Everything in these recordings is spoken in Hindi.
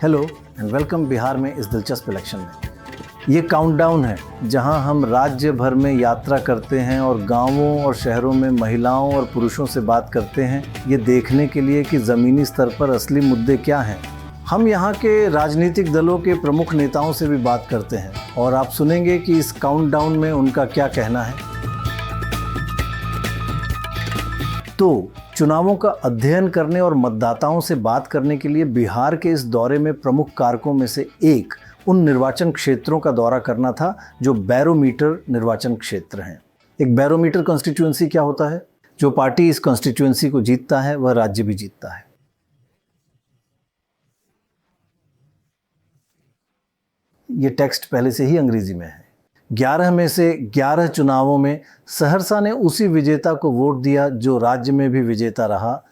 हेलो एंड वेलकम बिहार में इस दिलचस्प इलेक्शन में। ये काउंटडाउन है जहां हम राज्य भर में यात्रा करते हैं और गांवों और शहरों में महिलाओं और पुरुषों से बात करते हैं, ये देखने के लिए कि ज़मीनी स्तर पर असली मुद्दे क्या हैं। हम यहाँ के राजनीतिक दलों के प्रमुख नेताओं से भी बात करते हैं और आप सुनेंगे कि इस काउंटडाउन में उनका क्या कहना है। तो चुनावों का अध्ययन करने और मतदाताओं से बात करने के लिए बिहार के इस दौरे में प्रमुख कारकों में से एक उन निर्वाचन क्षेत्रों का दौरा करना था जो बैरोमीटर निर्वाचन क्षेत्र हैं। एक बैरोमीटर कॉन्स्टिट्यूएंसी क्या होता है? जो पार्टी इस कॉन्स्टिट्यूएंसी को जीतता है वह राज्य भी जीतता है। ये टेक्स्ट पहले से ही अंग्रेजी में है। 11 में से 11 चुनावों में सहरसा ने उसी विजेता को वोट दिया जो राज्य में भी विजेता रहा।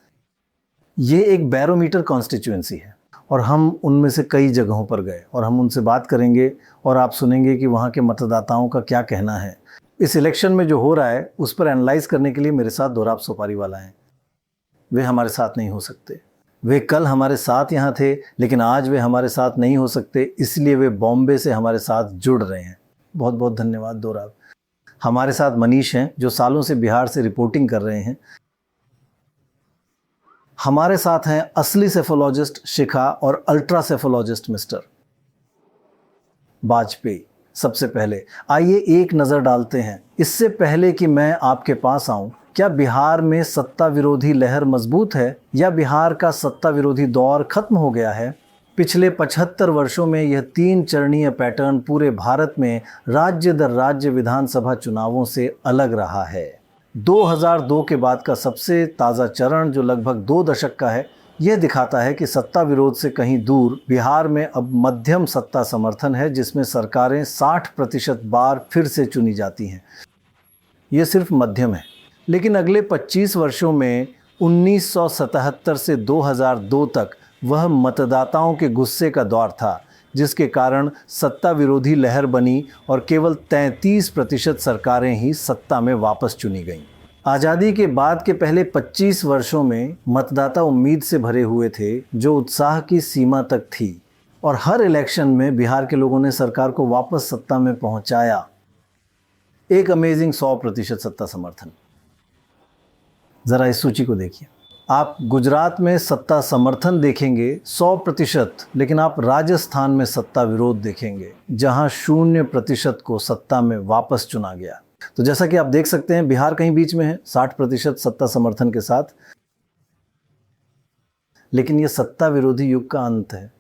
ये एक बैरोमीटर कॉन्स्टिट्यूएंसी है और हम उनमें से कई जगहों पर गए और हम उनसे बात करेंगे और आप सुनेंगे कि वहाँ के मतदाताओं का क्या कहना है। इस इलेक्शन में जो हो रहा है उस पर एनालाइज करने के लिए मेरे साथ दोराब सोपारीवाला हैं। वे हमारे साथ नहीं हो सकते। वे कल हमारे साथ यहाँ थे लेकिन आज वे हमारे साथ नहीं हो सकते, इसलिए वे बॉम्बे से हमारे साथ जुड़ रहे हैं। बहुत बहुत धन्यवाद दोराब। हमारे साथ मनीष हैं जो सालों से बिहार से रिपोर्टिंग कर रहे हैं। हमारे साथ हैं असली सेफोलॉजिस्ट शिखा और अल्ट्रा सेफोलॉजिस्ट मिस्टर वाजपेयी। सबसे पहले आइए एक नज़र डालते हैं, इससे पहले कि मैं आपके पास आऊं, क्या बिहार में सत्ता विरोधी लहर मजबूत है या बिहार का सत्ता विरोधी दौर खत्म हो गया है? पिछले 75 वर्षों में यह 3 चरणीय पैटर्न पूरे भारत में राज्य दर राज्य विधानसभा चुनावों से अलग रहा है। 2002 के बाद का सबसे ताज़ा चरण जो लगभग 2 दशक का है, यह दिखाता है कि सत्ता विरोध से कहीं दूर बिहार में अब मध्यम सत्ता समर्थन है, जिसमें सरकारें 60% बार फिर से चुनी जाती हैं। यह सिर्फ मध्यम है, लेकिन अगले 25 वर्षों में 1977 से 2002 तक वह मतदाताओं के गुस्से का दौर था, जिसके कारण सत्ता विरोधी लहर बनी और केवल 33% सरकारें ही सत्ता में वापस चुनी गईं। आज़ादी के बाद के पहले 25 वर्षों में मतदाता उम्मीद से भरे हुए थे, जो उत्साह की सीमा तक थी, और हर इलेक्शन में बिहार के लोगों ने सरकार को वापस सत्ता में पहुंचाया। एक अमेजिंग 100% सत्ता समर्थन। ज़रा इस सूची को देखिए। आप गुजरात में सत्ता समर्थन देखेंगे 100%, लेकिन आप राजस्थान में सत्ता विरोध देखेंगे जहां 0% को सत्ता में वापस चुना गया। तो जैसा कि आप देख सकते हैं, बिहार कहीं बीच में है 60% सत्ता समर्थन के साथ, लेकिन यह सत्ता विरोधी युग का अंत है।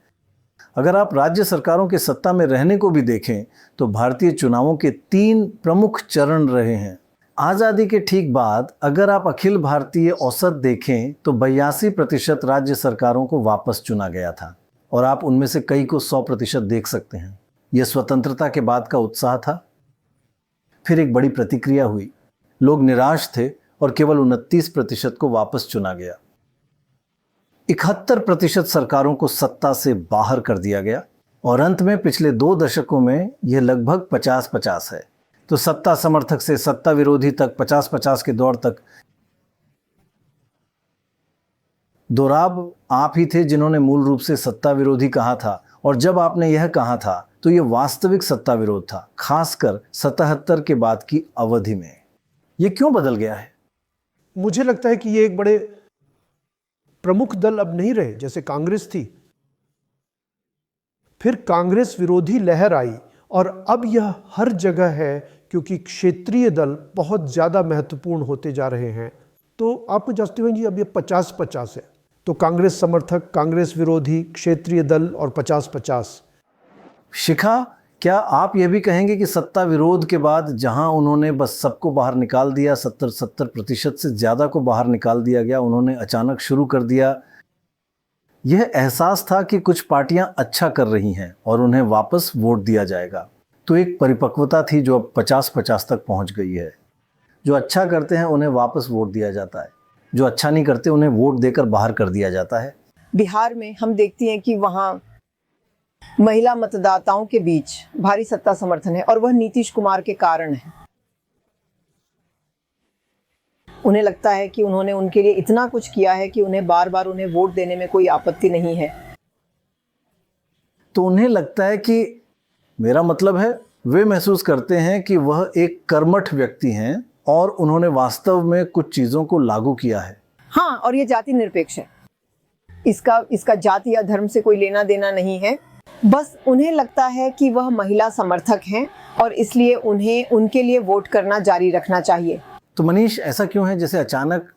अगर आप राज्य सरकारों के सत्ता में रहने को भी देखें तो भारतीय चुनावों के 3 प्रमुख चरण रहे हैं। आज़ादी के ठीक बाद अगर आप अखिल भारतीय औसत देखें तो 82% राज्य सरकारों को वापस चुना गया था और आप उनमें से कई को 100% देख सकते हैं। यह स्वतंत्रता के बाद का उत्साह था। फिर एक बड़ी प्रतिक्रिया हुई, लोग निराश थे और केवल 29% को वापस चुना गया। 71% सरकारों को सत्ता से बाहर कर दिया गया और अंत में पिछले 2 दशकों में यह लगभग 50-50 है। तो सत्ता समर्थक से सत्ता विरोधी तक 50-50 के दौर तक। दोराब, आप ही थे जिन्होंने मूल रूप से सत्ता विरोधी कहा था, और जब आपने यह कहा था तो यह वास्तविक सत्ता विरोध था, खासकर 77 के बाद की अवधि में। यह क्यों बदल गया है? मुझे लगता है कि ये एक बड़े प्रमुख दल अब नहीं रहे, जैसे कांग्रेस थी, फिर कांग्रेस विरोधी लहर आई और अब यह हर जगह है, क्योंकि क्षेत्रीय दल बहुत ज़्यादा महत्वपूर्ण होते जा रहे हैं। तो आपको जस्टिफाई जी, अब ये 50-50 है, तो कांग्रेस समर्थक, कांग्रेस विरोधी, क्षेत्रीय दल और 50-50। शिखा, क्या आप यह भी कहेंगे कि सत्ता विरोध के बाद जहां उन्होंने बस सबको बाहर निकाल दिया, 70% से ज़्यादा को बाहर निकाल दिया गया, उन्होंने अचानक शुरू कर दिया, यह एहसास था कि कुछ पार्टियां अच्छा कर रही हैं और उन्हें वापस वोट दिया जाएगा। तो एक परिपक्वता थी जो अब 50-50 तक पहुंच गई है। जो अच्छा करते हैं उन्हें वापस वोट दिया जाता है, जो अच्छा नहीं करते उन्हें वोट देकर बाहर कर दिया जाता है। बिहार में हम देखते हैं कि वहाँ महिला मतदाताओं के बीच भारी सत्ता समर्थन है और वह नीतीश कुमार के कारण है। उन्हें लगता है कि उन्होंने उनके लिए इतना कुछ किया है कि उन्हें बार बार उन्हें वोट देने में कोई आपत्ति नहीं है। तो उन्हें लगता है कि मेरा मतलब है वे महसूस करते हैं कि वह एक कर्मठ व्यक्ति हैं और उन्होंने वास्तव में कुछ चीज़ों को लागू किया है। हाँ, और ये जाति निरपेक्ष है। इसका जाति या धर्म से कोई लेना देना नहीं है। बस उन्हें लगता है कि वह महिला समर्थक हैं और इसलिए उन्हें उनके लिए वोट करना जारी रखना चाहिए। तो मनीष, ऐसा क्यों है जैसे अचानक?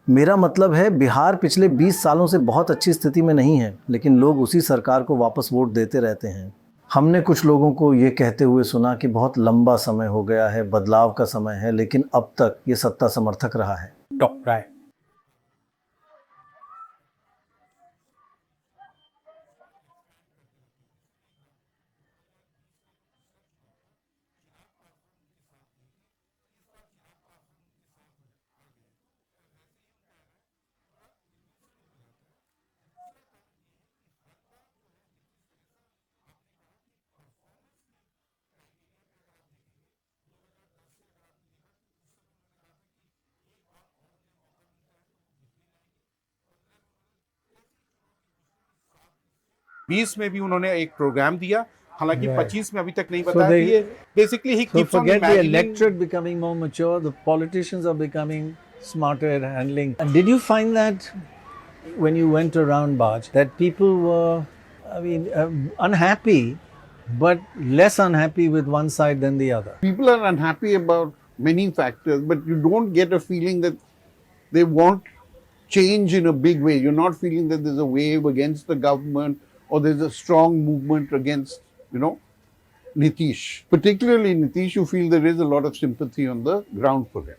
मेरा मतलब है बिहार पिछले 20 सालों से बहुत अच्छी स्थिति में नहीं है, लेकिन लोग उसी सरकार को वापस वोट देते रहते हैं। हमने कुछ लोगों को ये कहते हुए सुना कि बहुत लंबा समय हो गया है, बदलाव का समय है, लेकिन अब तक ये सत्ता समर्थक रहा है। डॉक्टर राय, बीस में भी उन्होंने एक प्रोग्राम दिया, हालांकि Right. 25 में अभी तक नहीं So बताया they- कि ये basically he so keeps on forget the imagining. electorate becoming more mature, the politicians are becoming smarter at handling. And did you find that when you went around Baj, that people were, unhappy, but less unhappy with one side than the other? People are unhappy about many factors, but you don't get a feeling that they want change in a big way. You're not feeling that there's a wave against the government or there's a strong movement against, Nitish. Particularly Nitish, you feel there is a lot of sympathy on the ground for him.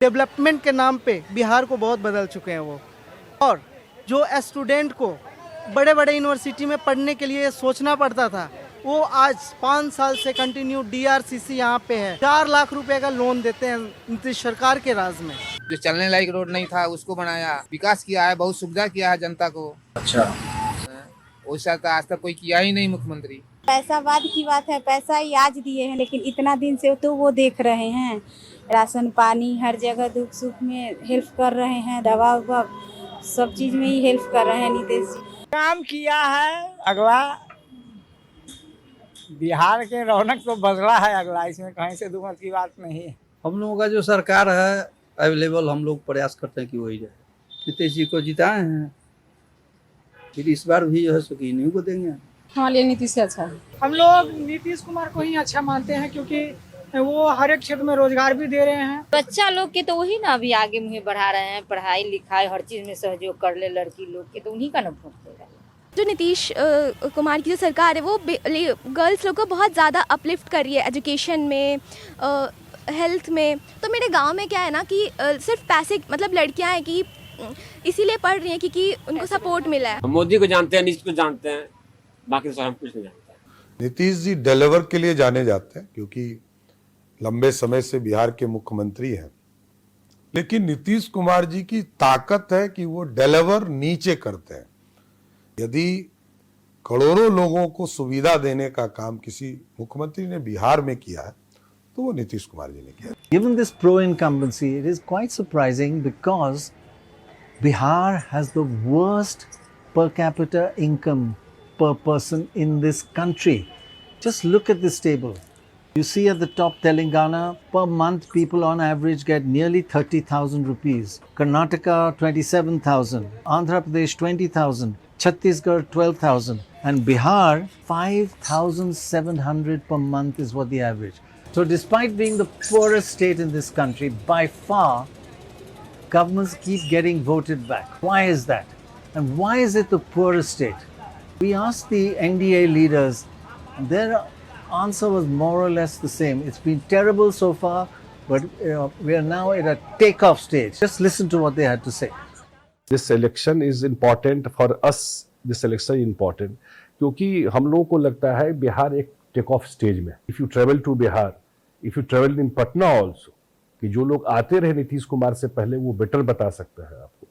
Development के नाम पे बिहार को बहुत बदल चुके हैं वो। और जो स्टूडेंट को बड़े बड़े यूनिवर्सिटी में पढ़ने के लिए सोचना पड़ता था, वो आज 5 साल से कंटिन्यू DRCC यहाँ पे है। 4 लाख रुपए का लोन देते हैं नीतीश सरकार के राज में। जो चलने लायक रोड नहीं था उसको बनाया, विकास किया है, बहुत सुविधा किया है जनता को। अच्छा, वैसा तो आज तक कोई किया ही नहीं मुख्यमंत्री। पैसा बाद की बात है, पैसा ही आज दिए हैं, लेकिन इतना दिन से तो वो देख रहे हैं, राशन पानी हर जगह दुख सुख में हेल्प कर रहे हैं, दवा उवा सब चीज में ही हेल्प कर रहे हैं नीतीश जी। काम किया है। अगला बिहार के रौनक तो बदला है अगला, इसमें कहीं से दुमत की बात नहीं है। हम लोगों का जो सरकार है अवेलेबल, हम लोग प्रयास करते हैं कि वही जाए। नीतीश जी को जिताए हैं, फिर इस बार भी जो है सो इन्हीं को देंगे। हमारे लिए नीतीश अच्छा है। हम लोग नीतीश कुमार को ही अच्छा मानते हैं, क्योंकि वो हर एक क्षेत्र में रोजगार भी दे रहे हैं। बच्चा लोग के तो वही ना अभी आगे मुझे बढ़ा रहे हैं, पढ़ाई लिखाई हर चीज में सहयोग कर ले, लड़की लोग के तो उन्हीं का ना वोट देगा। जो नीतीश कुमार की जो सरकार है वो गर्ल्स लोग को बहुत ज़्यादा अपलिफ्ट कर रही है एजुकेशन में, हेल्थ में। तो मेरे गांव में क्या है ना कि सिर्फ पैसे, मतलब लड़कियां हैं कि इसीलिए पढ़ रही हैं क्योंकि उनको सपोर्ट मिला है। मोदी को जानते हैं, नीतीश को जानते हैं, बाकी तो हम कुछ नहीं जानते। नीतीश जी डिलीवर के लिए जाने जाते हैं, क्योंकि लंबे समय से बिहार के मुख्यमंत्री हैं, लेकिन नीतीश कुमार जी की ताकत है कि वो डिलीवर नीचे करते हैं। यदि करोड़ों लोगों को सुविधा देने का काम किसी मुख्यमंत्री ने बिहार में किया है तो वो नीतीश कुमार जी ने किया। Given this pro-incumbency, it is quite surprising because Bihar has the worst per capita income per person in this country. Just look at this table. You see at the top Telangana, per month people on average get nearly 30,000 rupees. Karnataka 27,000, Andhra Pradesh 20,000, Chhattisgarh 12,000 and Bihar 5,700 per month is what the average. So despite being the poorest state in this country, by far, governments keep getting voted back. Why is that? And why is it the poorest state? We asked the NDA leaders, and their answer was more or less the same. It's been terrible so far, but we are now at a takeoff stage. Just listen to what they had to say. This election is important for us. This election is important क्योंकि हम लोगों को लगता है बिहार एक टेक ऑफ स्टेज में। If you travel to Bihar, if you travel in Patna also, कि जो लोग आते रहे नीतीश कुमार से पहले वो बेटर बता सकता है आपको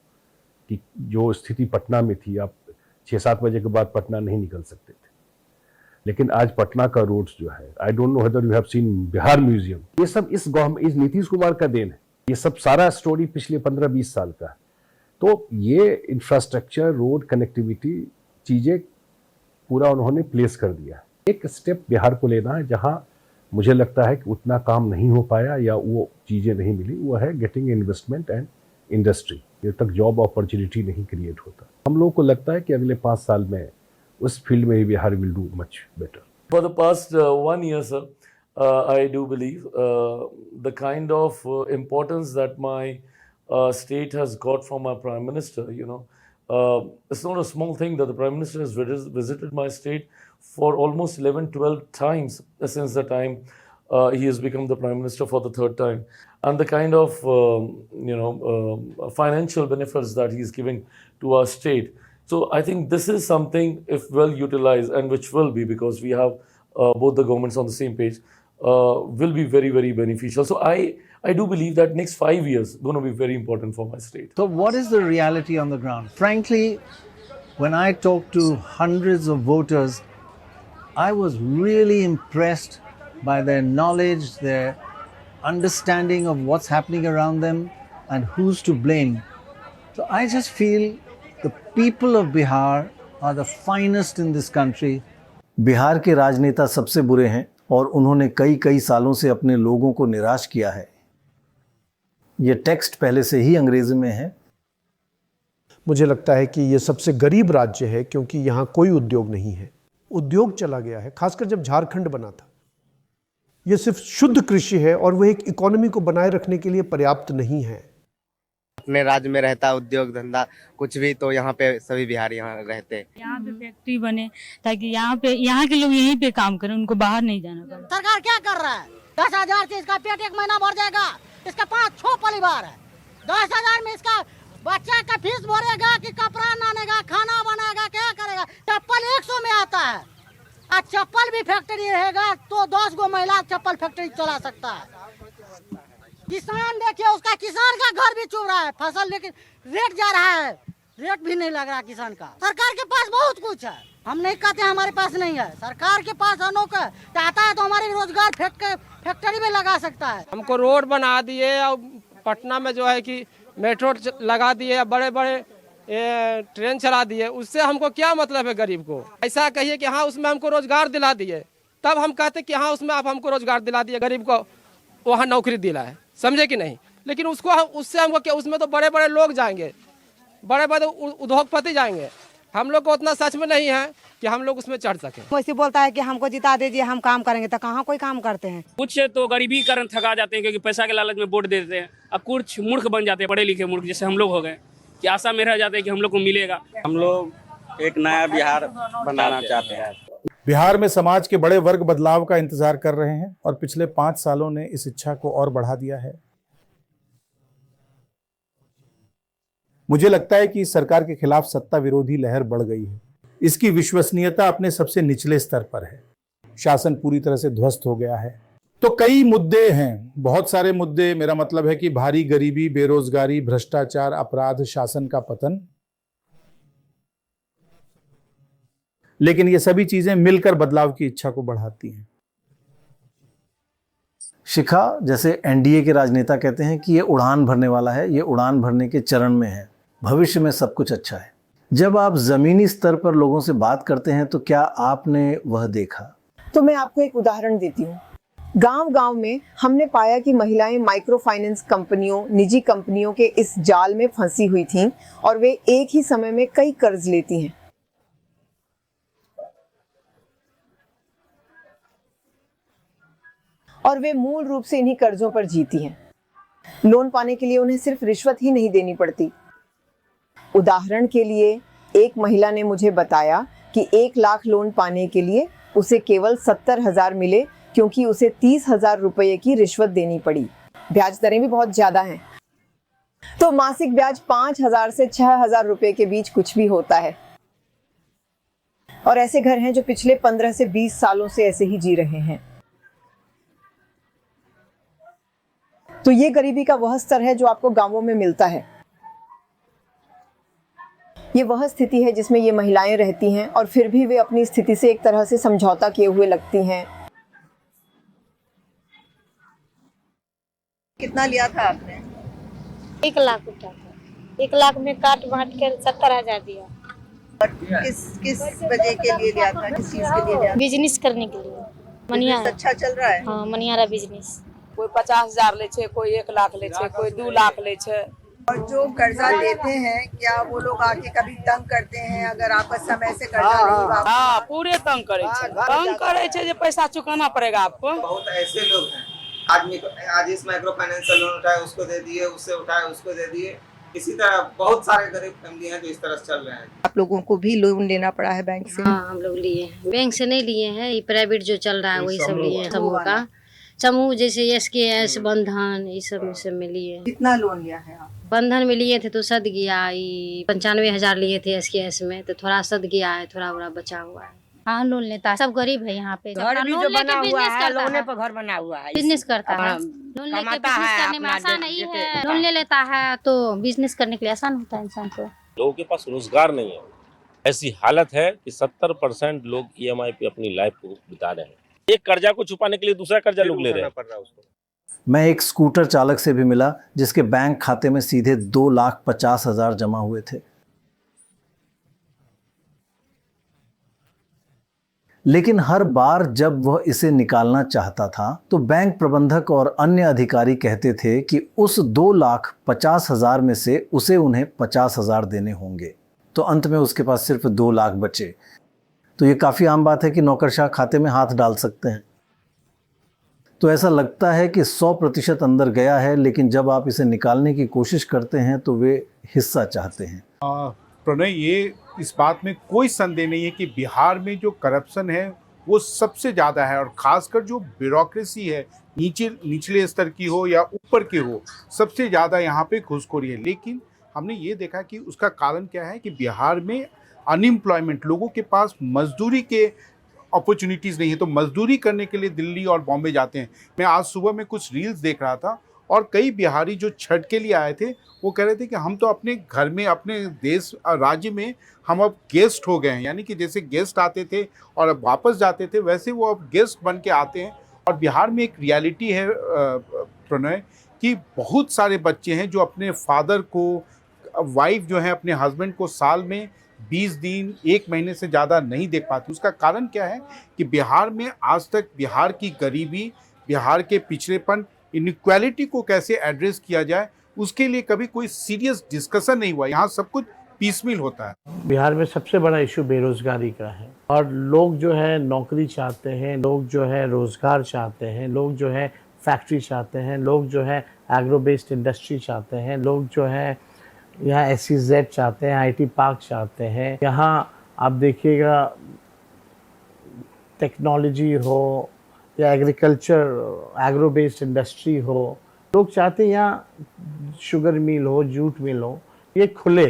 कि जो स्थिति पटना में थी, आप 6-7 बजे के बाद पटना नहीं निकल सकते थे, लेकिन आज पटना का रोड्स जो है, I don't know whether you have seen Bihar museum, ये सब इस नीतीश कुमार का देन है। ये सब सारा स्टोरी पिछले 15-20 साल का है। तो ये इंफ्रास्ट्रक्चर, रोड कनेक्टिविटी चीज़ें पूरा उन्होंने प्लेस कर दिया। एक स्टेप बिहार को लेना है जहां मुझे लगता है कि उतना काम नहीं हो पाया या वो चीज़ें नहीं मिली, वो है गेटिंग इन्वेस्टमेंट एंड इंडस्ट्री। जब तक जॉब अपॉर्चुनिटी नहीं क्रिएट होता, हम लोगों को लगता है कि अगले 5 साल में उस फील्ड में ही Bihar will do much better. For the past 1 year, sir, I do believe the kind of importance that my state has got from our Prime Minister, it's not a small thing that the Prime Minister has visited my state for almost 11-12 times since the time he has become the Prime Minister for the 3rd time. And the kind of, financial benefits that he is giving to our state. So I think this is something, if well utilized, and which will be, because we have both the governments on the same page, will be very, very beneficial. So I do believe that next 5 years going to be very important for my state. So what is the reality on the ground? Frankly, when I talk to hundreds of voters, I was really impressed by their knowledge, their understanding of what's happening around them and who's to blame. So I just feel the people of Bihar are the finest in this country. Bihar के राजनेता सबसे बुरे हैं और उन्होंने कई सालों से अपने लोगों को निराश किया है। ये टेक्स्ट पहले से ही अंग्रेजी में है। मुझे लगता है कि ये सबसे गरीब राज्य है क्योंकि यहाँ कोई उद्योग नहीं है। उद्योग चला गया है, खासकर जब झारखंड बना था। ये सिर्फ शुद्ध कृषि है और वह एक इकोनॉमी को बनाए रखने के लिए पर्याप्त नहीं है। अपने राज्य में रहता है उद्योग धंधा कुछ भी, तो यहाँ पे सभी बिहारी यहाँ रहते हैं। यहाँ पे फैक्ट्री बने ताकि यहाँ के लोग यहीं पे काम करें, उनको बाहर नहीं जाना पड़े। सरकार क्या कर रहा है? 10,000 से इसका पेट 1 महीना भर जाएगा। इसका 5-6 परिवार है। 10,000 में इसका बच्चा का फीस भरेगा कि कपड़ा लानेगा, खाना बनाएगा, क्या करेगा? चप्पल 100 में आता है। आज चप्पल भी फैक्ट्री रहेगा तो 10 गो महिला चप्पल फैक्ट्री चला सकता है। किसान देखिए, उसका किसान का घर भी चुभ रहा है फसल, लेकिन रेट जा रहा है, रेट भी नहीं लग रहा किसान का। सरकार के पास बहुत कुछ है, हम नहीं कहते हमारे पास नहीं है। सरकार के पास अनोखा चाहता है तो हमारे रोजगार फैक्ट्री में लगा सकता है। हमको रोड बना दिए और पटना में जो है कि मेट्रो लगा दिए, बड़े बड़े ट्रेन चला दिए, उससे हमको क्या मतलब है गरीब को? ऐसा कहिए कि हाँ उसमें हमको रोजगार दिला दिए, तब हम कहते कि हाँ उसमें आप हमको रोजगार दिला दिए, गरीब को वहाँ नौकरी दिला है, समझे कि नहीं? लेकिन उससे हमको क्या, उसमें तो बड़े बड़े लोग जाएंगे, बड़े बड़े उद्योगपति जाएंगे। हम लोग को उतना सच में नहीं है कि हम लोग उसमें चढ़ सके। वैसे बोलता है कि हमको जिता दीजिए, हम काम करेंगे, तो कहाँ कोई काम करते हैं? कुछ तो गरीबी के कारण थका जाते हैं क्योंकि पैसा के लालच में वोट दे देते हैं, और कुछ मूर्ख बन जाते हैं, पढ़े लिखे मूर्ख जैसे हम लोग हो गए, कि आशा में रह जाते हैं कि हम लोग को मिलेगा। हम लोग एक नया बिहार बनाना चाहते हैं। बिहार में समाज के बड़े वर्ग बदलाव का इंतजार कर रहे हैं और पिछले 5 सालों ने इस इच्छा को और बढ़ा दिया है। मुझे लगता है कि इस सरकार के खिलाफ सत्ता विरोधी लहर बढ़ गई है। इसकी विश्वसनीयता अपने सबसे निचले स्तर पर है। शासन पूरी तरह से ध्वस्त हो गया है। तो कई मुद्दे हैं, बहुत सारे मुद्दे। मेरा मतलब है कि भारी गरीबी, बेरोजगारी, भ्रष्टाचार, अपराध, शासन का पतन, लेकिन ये सभी चीजें मिलकर बदलाव की इच्छा को बढ़ाती हैं। शिखा, जैसे एनडीए के राजनेता कहते हैं कि ये उड़ान भरने वाला है, ये उड़ान भरने के चरण में है, भविष्य में सब कुछ अच्छा है। जब आप जमीनी स्तर पर लोगों से बात करते हैं तो क्या आपने वह देखा? तो मैं आपको एक उदाहरण देती हूँ। गांव-गांव में हमने पाया कि महिलाएं माइक्रो फाइनेंस कंपनियों, निजी कंपनियों के इस जाल में फंसी हुई थीं और वे एक ही समय में कई कर्ज लेती हैं। और वे मूल रूप से इन्हीं कर्जों पर जीती हैं। लोन पाने के लिए उन्हें सिर्फ रिश्वत ही नहीं देनी पड़ती। उदाहरण के लिए एक महिला ने मुझे बताया कि 1 लाख लोन पाने के लिए उसे केवल 70,000 मिले, क्योंकि उसे 30,000 रुपये की रिश्वत देनी पड़ी। ब्याज दरें भी बहुत ज्यादा हैं। तो मासिक ब्याज 5,000 से 6,000 रुपये के बीच कुछ भी होता है। और ऐसे घर हैं जो पिछले 15 से 20 सालों से ऐसे ही जी रहे हैं। तो ये गरीबी का वह स्तर है जो आपको गांवों में मिलता है। ये वह स्थिति है जिसमें ये महिलाएं रहती हैं और फिर भी वे अपनी स्थिति से एक तरह से समझौता किए हुए लगती हैं। कितना लिया था आपने? 1 लाख उठा था। 1 लाख में काट बांट कर 70,000 दिया। किस वजह के लिए लिया था, किस चीज के लिए लिया था? बिजनेस करने के लिए मनियारा अच्छा चल रहा है। हाँ मनियारा बिजनेस। कोई 50,000 ले छे, कोई 1 लाख ले छे, कोई 2 लाख ले छे। और जो कर्जा देते हैं क्या वो लोग आके कभी तंग करते हैं अगर आपका समय से कर्जा नहीं वापस? हाँ पूरे तंग करे छे जे पैसा चुकाना पड़ेगा आपको। बहुत ऐसे लोग हैं, आदमी को आज इस माइक्रो फाइनेंस से लोन उठाए उसको दे दिए, उससे उठाए उसको दे दिए। इसी तरह बहुत सारे गरीब फैमिली हैं जो इस तरह से चल रहे हैं। आप लोगों को भी लोन लेना पड़ा है बैंक से? हाँ हम लोग लिए हैं, बैंक से नहीं लिए हैं, ये प्राइवेट जो चल रहा है वही सब लिए हैं। समूह का समूह जैसे SKS बंधन ये सब में लिए। कितना लोन लिया है आप? बंधन में लिए थे तो सद गया, 95,000 लिए थे SKS में, तो थोड़ा सद गया है, थोड़ा बचा हुआ है। हाँ लोन लेता है, सब गरीब है यहाँ पे। घर भी जो बना हुआ है, लोने पर घर बना हुआ है, बिजनेस करता है। लोन लेके बिजनेस करने में आसान नहीं है, लोन ले लेता है तो बिजनेस करने के लिए आसान होता है इंसान को। लोगों के पास रोजगार नहीं है, ऐसी हालत है कि 70% लोग EMI पे अपनी लाइफ को बिता रहे हैं। एक कर्जा को छुपाने के लिए दूसरा कर्जा लोग ले रहे हैं। मैं एक स्कूटर चालक से भी मिला जिसके बैंक खाते में सीधे 2,50,000 जमा हुए थे। लेकिन हर बार जब वह इसे निकालना चाहता था तो बैंक प्रबंधक और अन्य अधिकारी कहते थे कि उस 2,50,000 में से उसे उन्हें 50,000 देने होंगे। तो अंत में उसके पास सिर्फ 2 लाख बचे। तो ये काफ़ी आम बात है कि नौकरशाह खाते में हाथ डाल सकते हैं। तो ऐसा लगता है कि 100% अंदर गया है, लेकिन जब आप इसे निकालने की कोशिश करते हैं तो वे हिस्सा चाहते हैं। प्रणय, ये इस बात में कोई संदेह नहीं है कि बिहार में जो करप्शन है वो सबसे ज़्यादा है, और ख़ासकर जो ब्यूरोक्रेसी है निचले स्तर की हो या ऊपर की हो, सबसे ज़्यादा यहाँ पे घूसखोरी है। लेकिन हमने ये देखा कि उसका कारण क्या है कि बिहार में अनएम्प्लॉयमेंट, लोगों के पास मजदूरी के अपॉर्चुनिटीज़ नहीं है, तो मजदूरी करने के लिए दिल्ली और बॉम्बे जाते हैं। मैं आज सुबह में कुछ रील्स देख रहा था और कई बिहारी जो छठ के लिए आए थे वो कह रहे थे कि हम तो अपने घर में, अपने देश राज्य में हम अब गेस्ट हो गए हैं। यानी कि जैसे गेस्ट आते थे और अब वापस जाते थे, वैसे वो अब गेस्ट बन के आते हैं। और बिहार में एक रियलिटी है प्रणय कि बहुत सारे बच्चे हैं जो अपने फादर को, वाइफ जो है अपने हस्बैंड को साल में 20 दिन 1 महीने से ज़्यादा नहीं देख पाती। उसका कारण क्या है कि बिहार में आज तक बिहार की गरीबी, बिहार के पिछड़ेपन, इनइक्वालिटी को कैसे एड्रेस किया जाए, उसके लिए कभी कोई सीरियस डिस्कशन नहीं हुआ। यहाँ सब कुछ पीसमिल होता है। बिहार में सबसे बड़ा इशू बेरोजगारी का है, और लोग जो है नौकरी चाहते हैं, लोग जो है रोजगार चाहते हैं, लोग जो है फैक्ट्री चाहते हैं, लोग जो है एग्रो बेस्ड इंडस्ट्री चाहते हैं, लोग जो है यहाँ SEZ चाहते हैं, IT पार्क चाहते हैं। यहाँ आप देखिएगा टेक्नोलॉजी हो या एग्रीकल्चर, एग्रो बेस्ड इंडस्ट्री हो, लोग चाहते हैं यहाँ शुगर मिल हो, जूट मिल हो, ये खुले।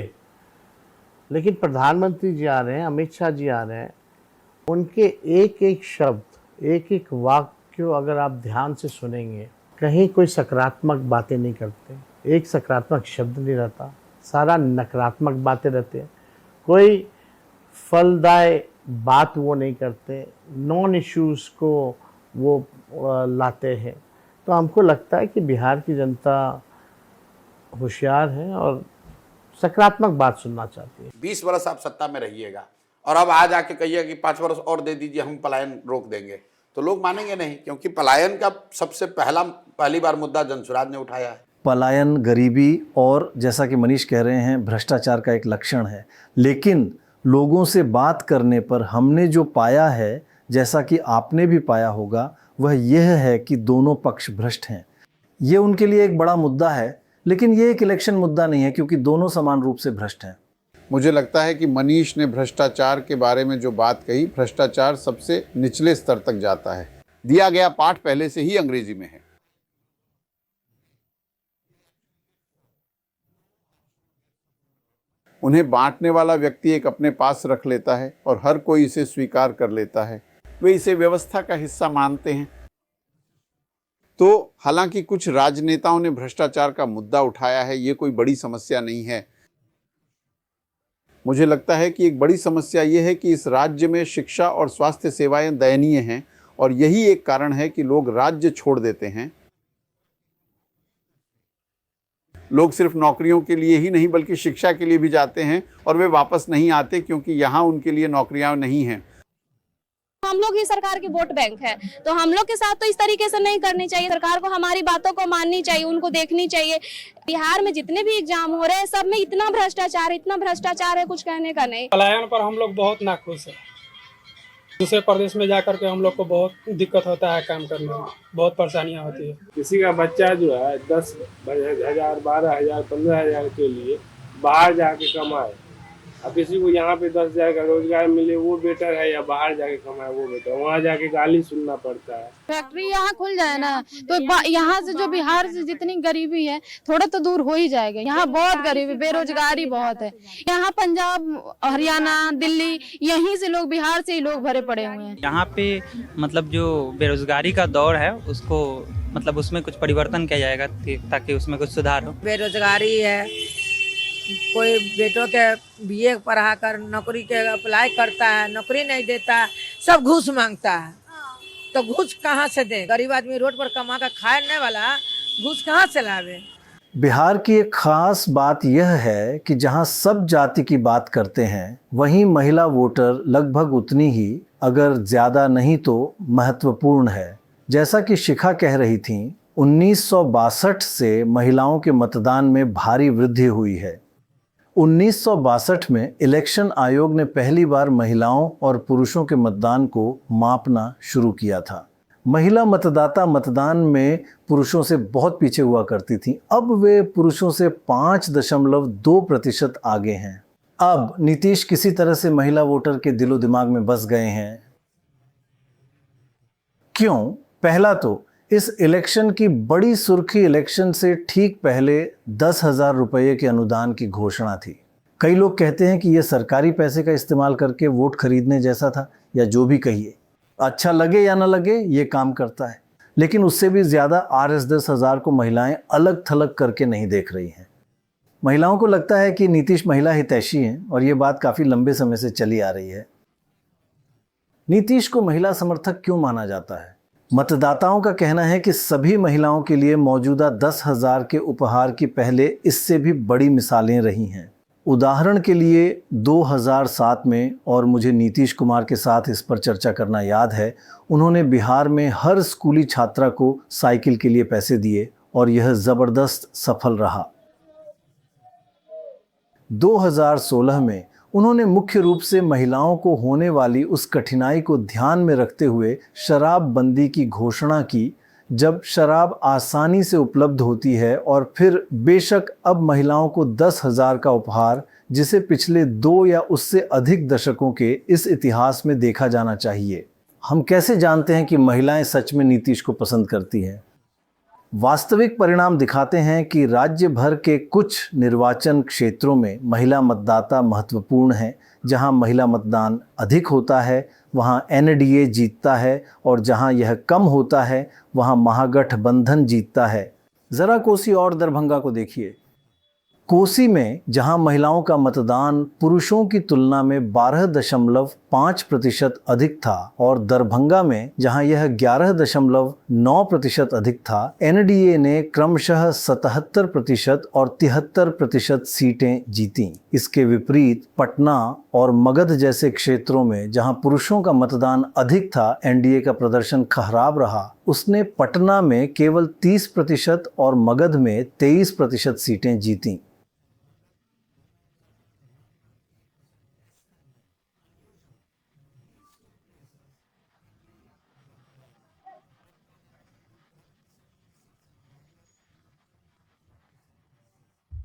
लेकिन प्रधानमंत्री जी आ रहे हैं, अमित शाह जी आ रहे हैं, उनके एक एक शब्द, एक एक वाक्य अगर आप ध्यान से सुनेंगे, कहीं कोई सकारात्मक बातें नहीं करते, एक सकारात्मक शब्द नहीं रहता, सारा नकारात्मक बातें रहते हैं। कोई फलदायी बात वो नहीं करते, नॉन इश्यूज़ को वो लाते हैं। तो हमको लगता है कि बिहार की जनता होशियार है और सकारात्मक बात सुनना चाहती है। 20 वर्ष आप सत्ता में रहिएगा और अब आज आके कहिए कि 5 वर्ष और दे दीजिए, हम पलायन रोक देंगे, तो लोग मानेंगे नहीं, क्योंकि पलायन का सबसे पहली बार मुद्दा जनसुराज ने उठाया है। पलायन, गरीबी और जैसा कि मनीष कह रहे हैं भ्रष्टाचार का एक लक्षण है। लेकिन लोगों से बात करने पर हमने जो पाया है, जैसा कि आपने भी पाया होगा, वह यह है कि दोनों पक्ष भ्रष्ट हैं। ये उनके लिए एक बड़ा मुद्दा है, लेकिन ये एक इलेक्शन मुद्दा नहीं है क्योंकि दोनों समान रूप से भ्रष्ट हैं। मुझे लगता है कि मनीष ने भ्रष्टाचार के बारे में जो बात कही, भ्रष्टाचार सबसे निचले स्तर तक जाता है। दिया गया पाठ पहले से ही अंग्रेजी में है। उन्हें बांटने वाला व्यक्ति एक अपने पास रख लेता है और हर कोई इसे स्वीकार कर लेता है। वे इसे व्यवस्था का हिस्सा मानते हैं। तो हालांकि कुछ राजनेताओं ने भ्रष्टाचार का मुद्दा उठाया है, ये कोई बड़ी समस्या नहीं है। मुझे लगता है कि एक बड़ी समस्या ये है कि इस राज्य में शिक्षा और स्वास्थ्य सेवाएं दयनीय हैं और यही एक कारण है कि लोग राज्य छोड़ देते हैं। लोग सिर्फ नौकरियों के लिए ही नहीं बल्कि शिक्षा के लिए भी जाते हैं और वे वापस नहीं आते क्योंकि यहाँ उनके लिए नौकरियाँ नहीं हैं। हम लोग ही सरकार के वोट बैंक है, तो हम लोग के साथ तो इस तरीके से नहीं करनी चाहिए। सरकार को हमारी बातों को माननी चाहिए, उनको देखनी चाहिए। बिहार में जितने भी एग्जाम हो रहे हैं सब में इतना भ्रष्टाचार है, कुछ कहने का नहीं। पलायन पर हम लोग बहुत नाखुश है। दूसरे प्रदेश में जाकर के हम लोग को बहुत दिक्कत होता है, काम करने में बहुत परेशानियां होती है। किसी का बच्चा जो है 10,000, 12,000, 15,000 के लिए बाहर जाके कमाए, अब किसी को यहाँ पे 10,000 का रोजगार मिले वो बेटर है या बाहर जाके कमाए वो बेटर, वहाँ जाके गाली सुनना पड़ता है। फैक्ट्री यहाँ खुल जाए ना तो यहाँ से जो बिहार से जितनी गरीबी है थोड़ा तो दूर हो ही जाएगा। यहाँ बहुत गरीबी, बेरोजगारी बहुत है। यहाँ पंजाब, हरियाणा, दिल्ली, यहीं से लोग, बिहार से ही लोग भरे पड़े हुए हैं। यहाँ पे मतलब जो बेरोजगारी का दौर है उसको मतलब उसमें कुछ परिवर्तन किया जाएगा ताकि उसमें कुछ सुधार हो। बेरोजगारी है, कोई बेटों के बीए पढ़ा कर नौकरी के अप्लाई करता है, नौकरी नहीं देता है, सब घूस मांगता है। तो घूस कहाँ से दे? गरीब आदमी रोड पर कमा कर खाने वाला घूस कहाँ से लावे? बिहार की एक खास बात यह है कि जहां सब जाति की बात करते हैं वहीं महिला वोटर लगभग उतनी ही, अगर ज्यादा नहीं तो महत्वपूर्ण है। जैसा कि शिखा कह रही थी, 1962 से महिलाओं के मतदान में भारी वृद्धि हुई है। 1962 में इलेक्शन आयोग ने पहली बार महिलाओं और पुरुषों के मतदान को मापना शुरू किया था। महिला मतदाता मतदान में पुरुषों से बहुत पीछे हुआ करती थी, अब वे पुरुषों से 5.2% आगे हैं। अब नीतीश किसी तरह से महिला वोटर के दिलो दिमाग में बस गए हैं। क्यों? पहला तो इस इलेक्शन की बड़ी सुर्खी इलेक्शन से ठीक पहले 10,000 रुपये के अनुदान की घोषणा थी। कई लोग कहते हैं कि यह सरकारी पैसे का इस्तेमाल करके वोट खरीदने जैसा था, या जो भी कहिए, अच्छा लगे या ना लगे ये काम करता है। लेकिन उससे भी ज़्यादा RS 10,000 को महिलाएं अलग थलग करके नहीं देख रही हैं। महिलाओं को लगता है कि नीतीश महिला हितैषी हैं और ये बात काफ़ी लंबे समय से चली आ रही है। नीतीश को महिला समर्थक क्यों माना जाता है? मतदाताओं का कहना है कि सभी महिलाओं के लिए मौजूदा 10,000 के उपहार की पहले इससे भी बड़ी मिसालें रही हैं। उदाहरण के लिए 2007 में, और मुझे नीतीश कुमार के साथ इस पर चर्चा करना याद है, उन्होंने बिहार में हर स्कूली छात्रा को साइकिल के लिए पैसे दिए और यह ज़बरदस्त सफल रहा। 2016 में उन्होंने मुख्य रूप से महिलाओं को होने वाली उस कठिनाई को ध्यान में रखते हुए शराब बंदी की घोषणा की, जब शराब आसानी से उपलब्ध होती है। और फिर बेशक अब महिलाओं को 10,000 का उपहार, जिसे पिछले 2 या उससे अधिक दशकों के इस इतिहास में देखा जाना चाहिए। हम कैसे जानते हैं कि महिलाएं सच में नीतीश को पसंद करती हैं? वास्तविक परिणाम दिखाते हैं कि राज्य भर के कुछ निर्वाचन क्षेत्रों में महिला मतदाता महत्वपूर्ण हैं। जहां महिला मतदान अधिक होता है वहां NDA जीतता है, और जहां यह कम होता है वहां महागठबंधन जीतता है। ज़रा कोसी और दरभंगा को देखिए। कोसी में जहां महिलाओं का मतदान पुरुषों की तुलना में 12.5% अधिक था, और दरभंगा में जहां यह 11.9% अधिक था, NDA ने क्रमशः 77% और 73% सीटें जीतीं। इसके विपरीत पटना और मगध जैसे क्षेत्रों में जहां पुरुषों का मतदान अधिक था, NDA का प्रदर्शन खराब रहा। उसने पटना में केवल 30% और मगध में 23% सीटें जीतीं।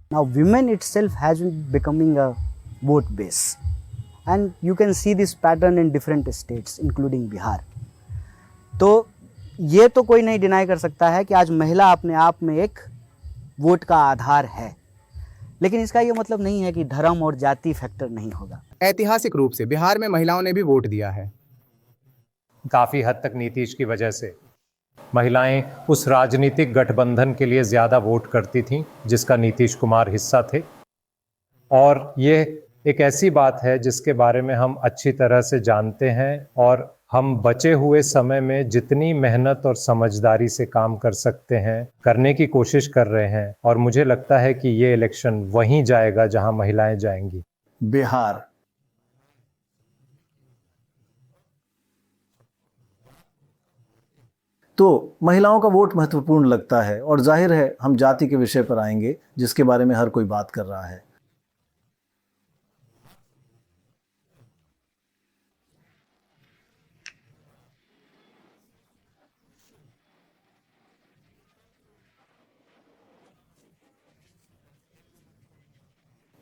Now women itself has been becoming a vote base, and you can see this pattern in different states including Bihar. तो ये तो कोई नहीं डिनाई कर सकता है कि आज महिला अपने आप में एक वोट का आधार है, लेकिन इसका ये मतलब नहीं है कि धर्म और जाति फैक्टर नहीं होगा। ऐतिहासिक रूप से बिहार में महिलाओं ने भी वोट दिया है। काफ़ी हद तक नीतीश की वजह से महिलाएं उस राजनीतिक गठबंधन के लिए ज़्यादा वोट करती थीं जिसका नीतीश कुमार हिस्सा थे, और ये एक ऐसी बात है जिसके बारे में हम अच्छी तरह से जानते हैं और हम बचे हुए समय में जितनी मेहनत और समझदारी से काम कर सकते हैं करने की कोशिश कर रहे हैं, और मुझे लगता है कि ये इलेक्शन वहीं जाएगा जहां महिलाएं जाएंगी। बिहार। तो महिलाओं का वोट महत्वपूर्ण लगता है, और जाहिर है हम जाति के विषय पर आएंगे जिसके बारे में हर कोई बात कर रहा है।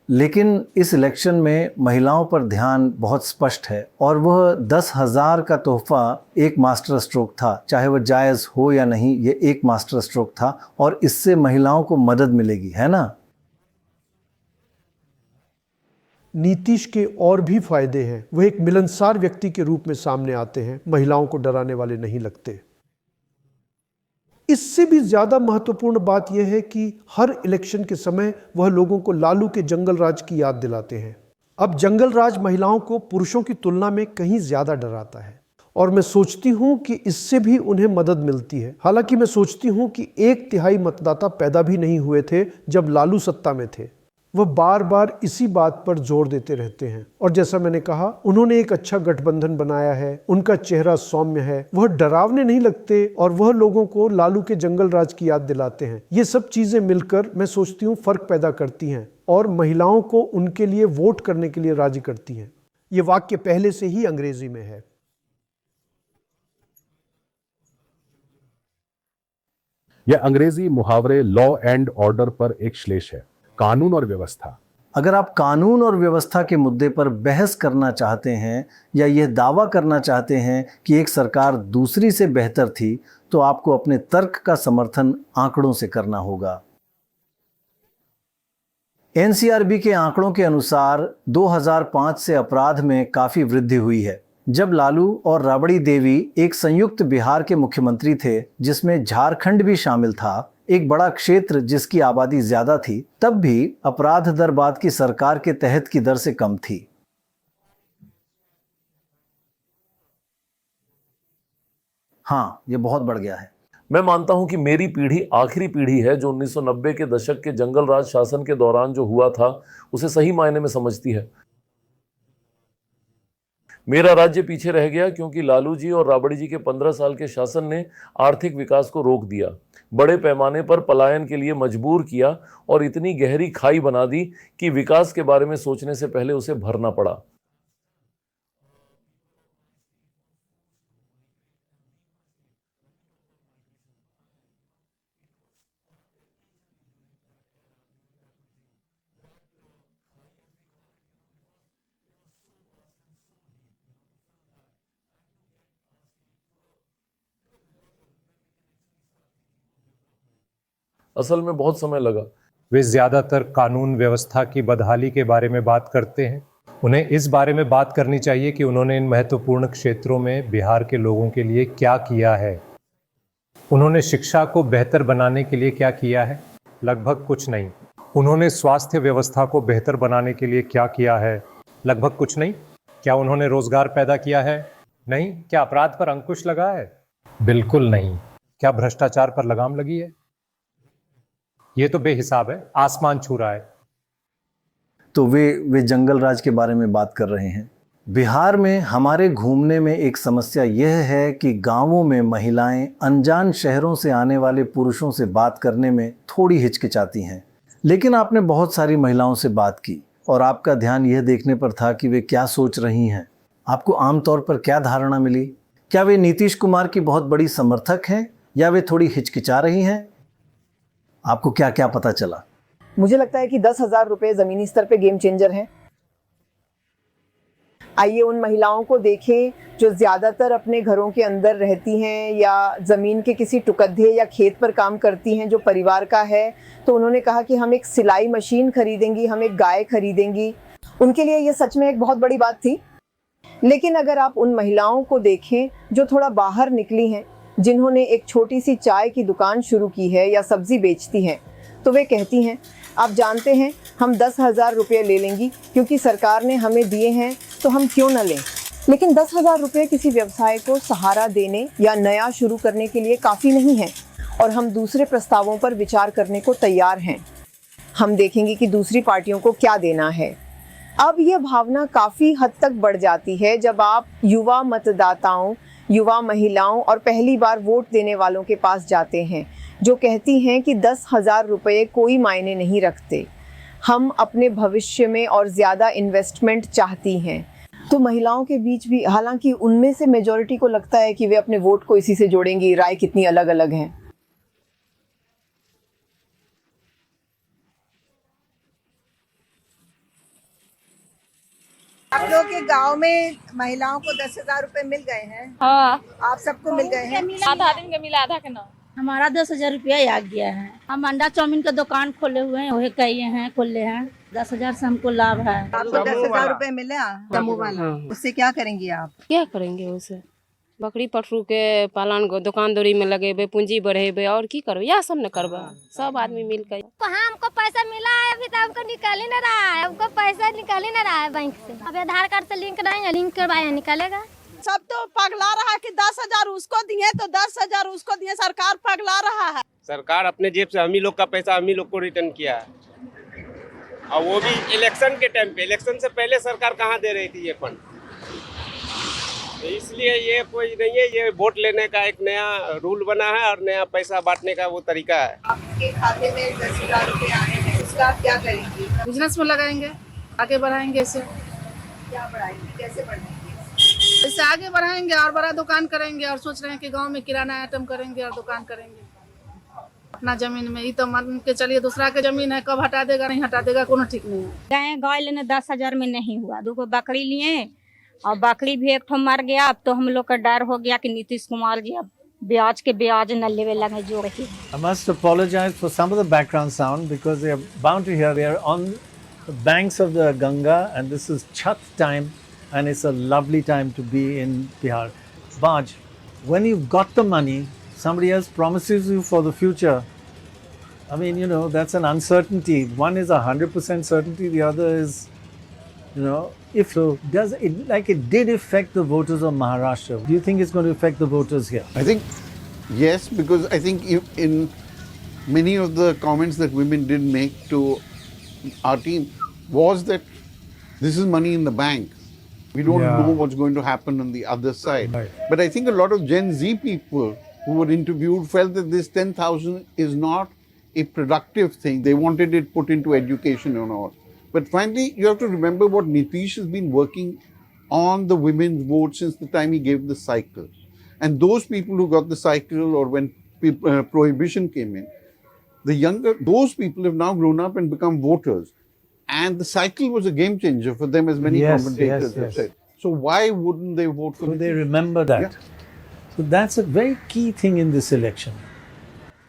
लेकिन इस इलेक्शन में महिलाओं पर ध्यान बहुत स्पष्ट है, और वह 10,000 का तोहफा एक मास्टर स्ट्रोक था। चाहे वह जायज़ हो या नहीं, ये एक मास्टर स्ट्रोक था, और इससे महिलाओं को मदद मिलेगी, है ना। नीतीश के और भी फायदे हैं। वह एक मिलनसार व्यक्ति के रूप में सामने आते हैं, महिलाओं को डराने वाले नहीं लगते। इससे भी ज़्यादा महत्वपूर्ण बात यह है कि हर इलेक्शन के समय वह लोगों को लालू के जंगल राज की याद दिलाते हैं। अब जंगल राज महिलाओं को पुरुषों की तुलना में कहीं ज़्यादा डराता है, और मैं सोचती हूँ कि इससे भी उन्हें मदद मिलती है। हालांकि मैं सोचती हूँ कि 1/3 मतदाता पैदा भी नहीं हुए थे जब लालू सत्ता में थे। वह बार बार इसी बात पर जोर देते रहते हैं, और जैसा मैंने कहा, उन्होंने एक अच्छा गठबंधन बनाया है। उनका चेहरा सौम्य है, वह डरावने नहीं लगते, और वह लोगों को लालू के जंगल राज की याद दिलाते हैं। ये सब चीजें मिलकर मैं सोचती हूँ फर्क पैदा करती हैं, और महिलाओं को उनके लिए वोट करने के लिए राजी करती हैं। ये वाक्य पहले से ही अंग्रेजी में है। यह अंग्रेजी मुहावरे लॉ एंड ऑर्डर पर एक श्लेष है, कानून और व्यवस्था। अगर आप कानून और व्यवस्था के मुद्दे पर बहस करना चाहते हैं, या यह दावा करना चाहते हैं कि एक सरकार दूसरी से बेहतर थी, तो आपको अपने तर्क का समर्थन आंकड़ों से करना होगा। एनसीआरबी के आंकड़ों के अनुसार 2005 से अपराध में काफ़ी वृद्धि हुई है। जब लालू और राबड़ी देवी एक संयुक्त बिहार के मुख्यमंत्री थे, जिसमें झारखंड भी शामिल था, एक बड़ा क्षेत्र जिसकी आबादी ज्यादा थी, तब भी अपराध दर बाद की सरकार के तहत की दर से कम थी। हाँ, ये बहुत बढ़ गया है। मैं मानता हूं कि मेरी पीढ़ी आखिरी पीढ़ी है जो 1990 के दशक के जंगल राज शासन के दौरान जो हुआ था उसे सही मायने में समझती है। मेरा राज्य पीछे रह गया क्योंकि लालू जी और राबड़ी जी के 15 साल के शासन ने आर्थिक विकास को रोक दिया, बड़े पैमाने पर पलायन के लिए मजबूर किया, और इतनी गहरी खाई बना दी कि विकास के बारे में सोचने से पहले उसे भरना पड़ा। असल में बहुत समय लगा। वे ज़्यादातर कानून व्यवस्था की बदहाली के बारे में बात करते हैं। उन्हें इस बारे में बात करनी चाहिए कि उन्होंने इन महत्वपूर्ण क्षेत्रों में बिहार के लोगों के लिए क्या किया है। उन्होंने शिक्षा को बेहतर बनाने के लिए क्या किया है? लगभग कुछ नहीं। उन्होंने स्वास्थ्य व्यवस्था को बेहतर बनाने के लिए क्या किया है? लगभग कुछ नहीं। क्या उन्होंने रोजगार पैदा किया है? नहीं। क्या अपराध पर अंकुश लगा है? बिल्कुल नहीं। क्या भ्रष्टाचार पर लगाम लगी है? ये तो बेहिसाब है, आसमान छू रहा है। तो वे जंगल राज के बारे में बात कर रहे हैं। बिहार में हमारे घूमने में एक समस्या यह है कि गांवों में महिलाएं अनजान शहरों से आने वाले पुरुषों से बात करने में थोड़ी हिचकिचाती हैं। लेकिन आपने बहुत सारी महिलाओं से बात की, और आपका ध्यान यह देखने पर था कि वे क्या सोच रही हैं। आपको आमतौर पर क्या धारणा मिली? क्या वे नीतीश कुमार की बहुत बड़ी समर्थक हैं, या वे थोड़ी हिचकिचा रही हैं? आपको क्या क्या पता चला? मुझे लगता है कि 10,000 रुपए जमीनी स्तर पे गेम चेंजर हैं। आइए उन महिलाओं को देखें जो ज़्यादातर अपने घरों के अंदर रहती हैं, या ज़मीन के किसी टुकड़े या खेत पर काम करती हैं जो परिवार का है। तो उन्होंने कहा कि हम एक सिलाई मशीन खरीदेंगी, हम एक गाय खरीदेंगी। उनके लिए ये सच में एक बहुत बड़ी बात थी। लेकिन अगर आप उन महिलाओं को देखें जो थोड़ा बाहर निकली हैं, जिन्होंने एक छोटी सी चाय की दुकान शुरू की है या सब्जी बेचती हैं, तो वे कहती हैं, आप जानते हैं हम 10,000 रुपये ले लेंगी क्योंकि सरकार ने हमें दिए हैं, तो हम क्यों न लें। लेकिन 10,000 रुपये किसी व्यवसाय को सहारा देने या नया शुरू करने के लिए काफ़ी नहीं है और हम दूसरे प्रस्तावों पर विचार करने को तैयार हैं। हम देखेंगे कि दूसरी पार्टियों को क्या देना है। अब यह भावना काफ़ी हद तक बढ़ जाती है जब आप युवा मतदाताओं, युवा महिलाओं और पहली बार वोट देने वालों के पास जाते हैं जो कहती हैं कि 10,000 रुपये कोई मायने नहीं रखते, हम अपने भविष्य में और ज़्यादा इन्वेस्टमेंट चाहती हैं। तो महिलाओं के बीच भी, हालांकि उनमें से मेजॉरिटी को लगता है कि वे अपने वोट को इसी से जोड़ेंगी, राय कितनी अलग अलग हैं। आप लोग के गांव में महिलाओं को 10,000 रुपए मिल गए हैं? हाँ, आप सबको मिल गए हैं? आधा दिन के मिला, आधा के ना। हमारा 10,000 रुपया आ गया है। हम अंडा चाउमीन का दुकान खोले हुए हैं, वही कही हैं खोले हैं। 10,000 से हमको लाभ है। आपको 10,000 रुपए मिले समूह वाला, उससे क्या करेंगे आप? क्या करेंगे उसे? बकरी पठरू के पालन दुकान दौरी में लगेबे, पूंजी बढ़ेबे और की करबे, यह सब न करबे, सब आदमी मिलकर। कहाँ हमको पैसा मिला है अभी, तो हमको निकाल ही नहीं रहा है, हमको पैसा निकाल ही नहीं रहा है बैंक से। अभी आधार कार्ड से लिंक नहीं है, लिंक करवाया निकालेगा। सब तो पगला रहा है कि 10,000 उसको दिए तो 10,000 उसको दिए, सरकार पगला रहा है। सरकार अपने जेब से हम ही लोग का पैसा हम ही लोग को रिटर्न किया है, और वो भी इलेक्शन के टाइम पे। इलेक्शन से पहले सरकार कहाँ दे रही थी ये फंड? तो इसलिए ये कोई नहीं है, ये वोट लेने का एक नया रूल बना है और नया पैसा बांटने का वो तरीका है। आपके खाते में 10,000 रुपए आए हैं, उसका आप क्या करेंगे? बिजनेस में लगाएंगे, आगे बढ़ाएंगे इसे। क्या बढ़ाएंगे, कैसे बढ़ाएंगे? इससे आगे बढ़ाएंगे और बड़ा दुकान करेंगे, और सोच रहे हैं कि गांव में किराना आइटम करेंगे और दुकान करेंगे अपना जमीन में। ये तो मान के चलिए दूसरा के जमीन है, कब हटा देगा नहीं हटा देगा कोनो ठीक नहीं है। गाय लेने 10,000 में नहीं हुआ, 2 बकरी लिए और बकरी भी एक ठो मर गया। अब तो हम लोग का डर हो गया कि नीतीश कुमार जी अब ब्याज के ब्याज न लेवे लगे जो रही। I must apologize for some of the background sound because they are bound to hear. They are on the banks of the Ganga and this is Chhat time and it's a lovely time to be in Bihar. Baj, when you've got the money, somebody else promises you for the future. I mean, you know, that's an uncertainty. One is 100% certainty, the other is, you know, if so, does it, like it did affect the voters of Maharashtra, do you think it's going to affect the voters here? I think yes, because I think in many of the comments that women did make to our team was that this is money in the bank. We don't know what's going to happen on the other side. Right. But I think a lot of Gen Z people who were interviewed felt that this 10,000 is not a productive thing. They wanted it put into education and all. But finally, you have to remember what Nitish has been working on the women's vote since the time he gave the cycle. And those people who got the cycle or when prohibition came in, those people have now grown up and become voters. And the cycle was a game changer for them, as many commentators have said. So why wouldn't they vote for So Nitish? they remember that. Yeah. So that's a very key thing in this election.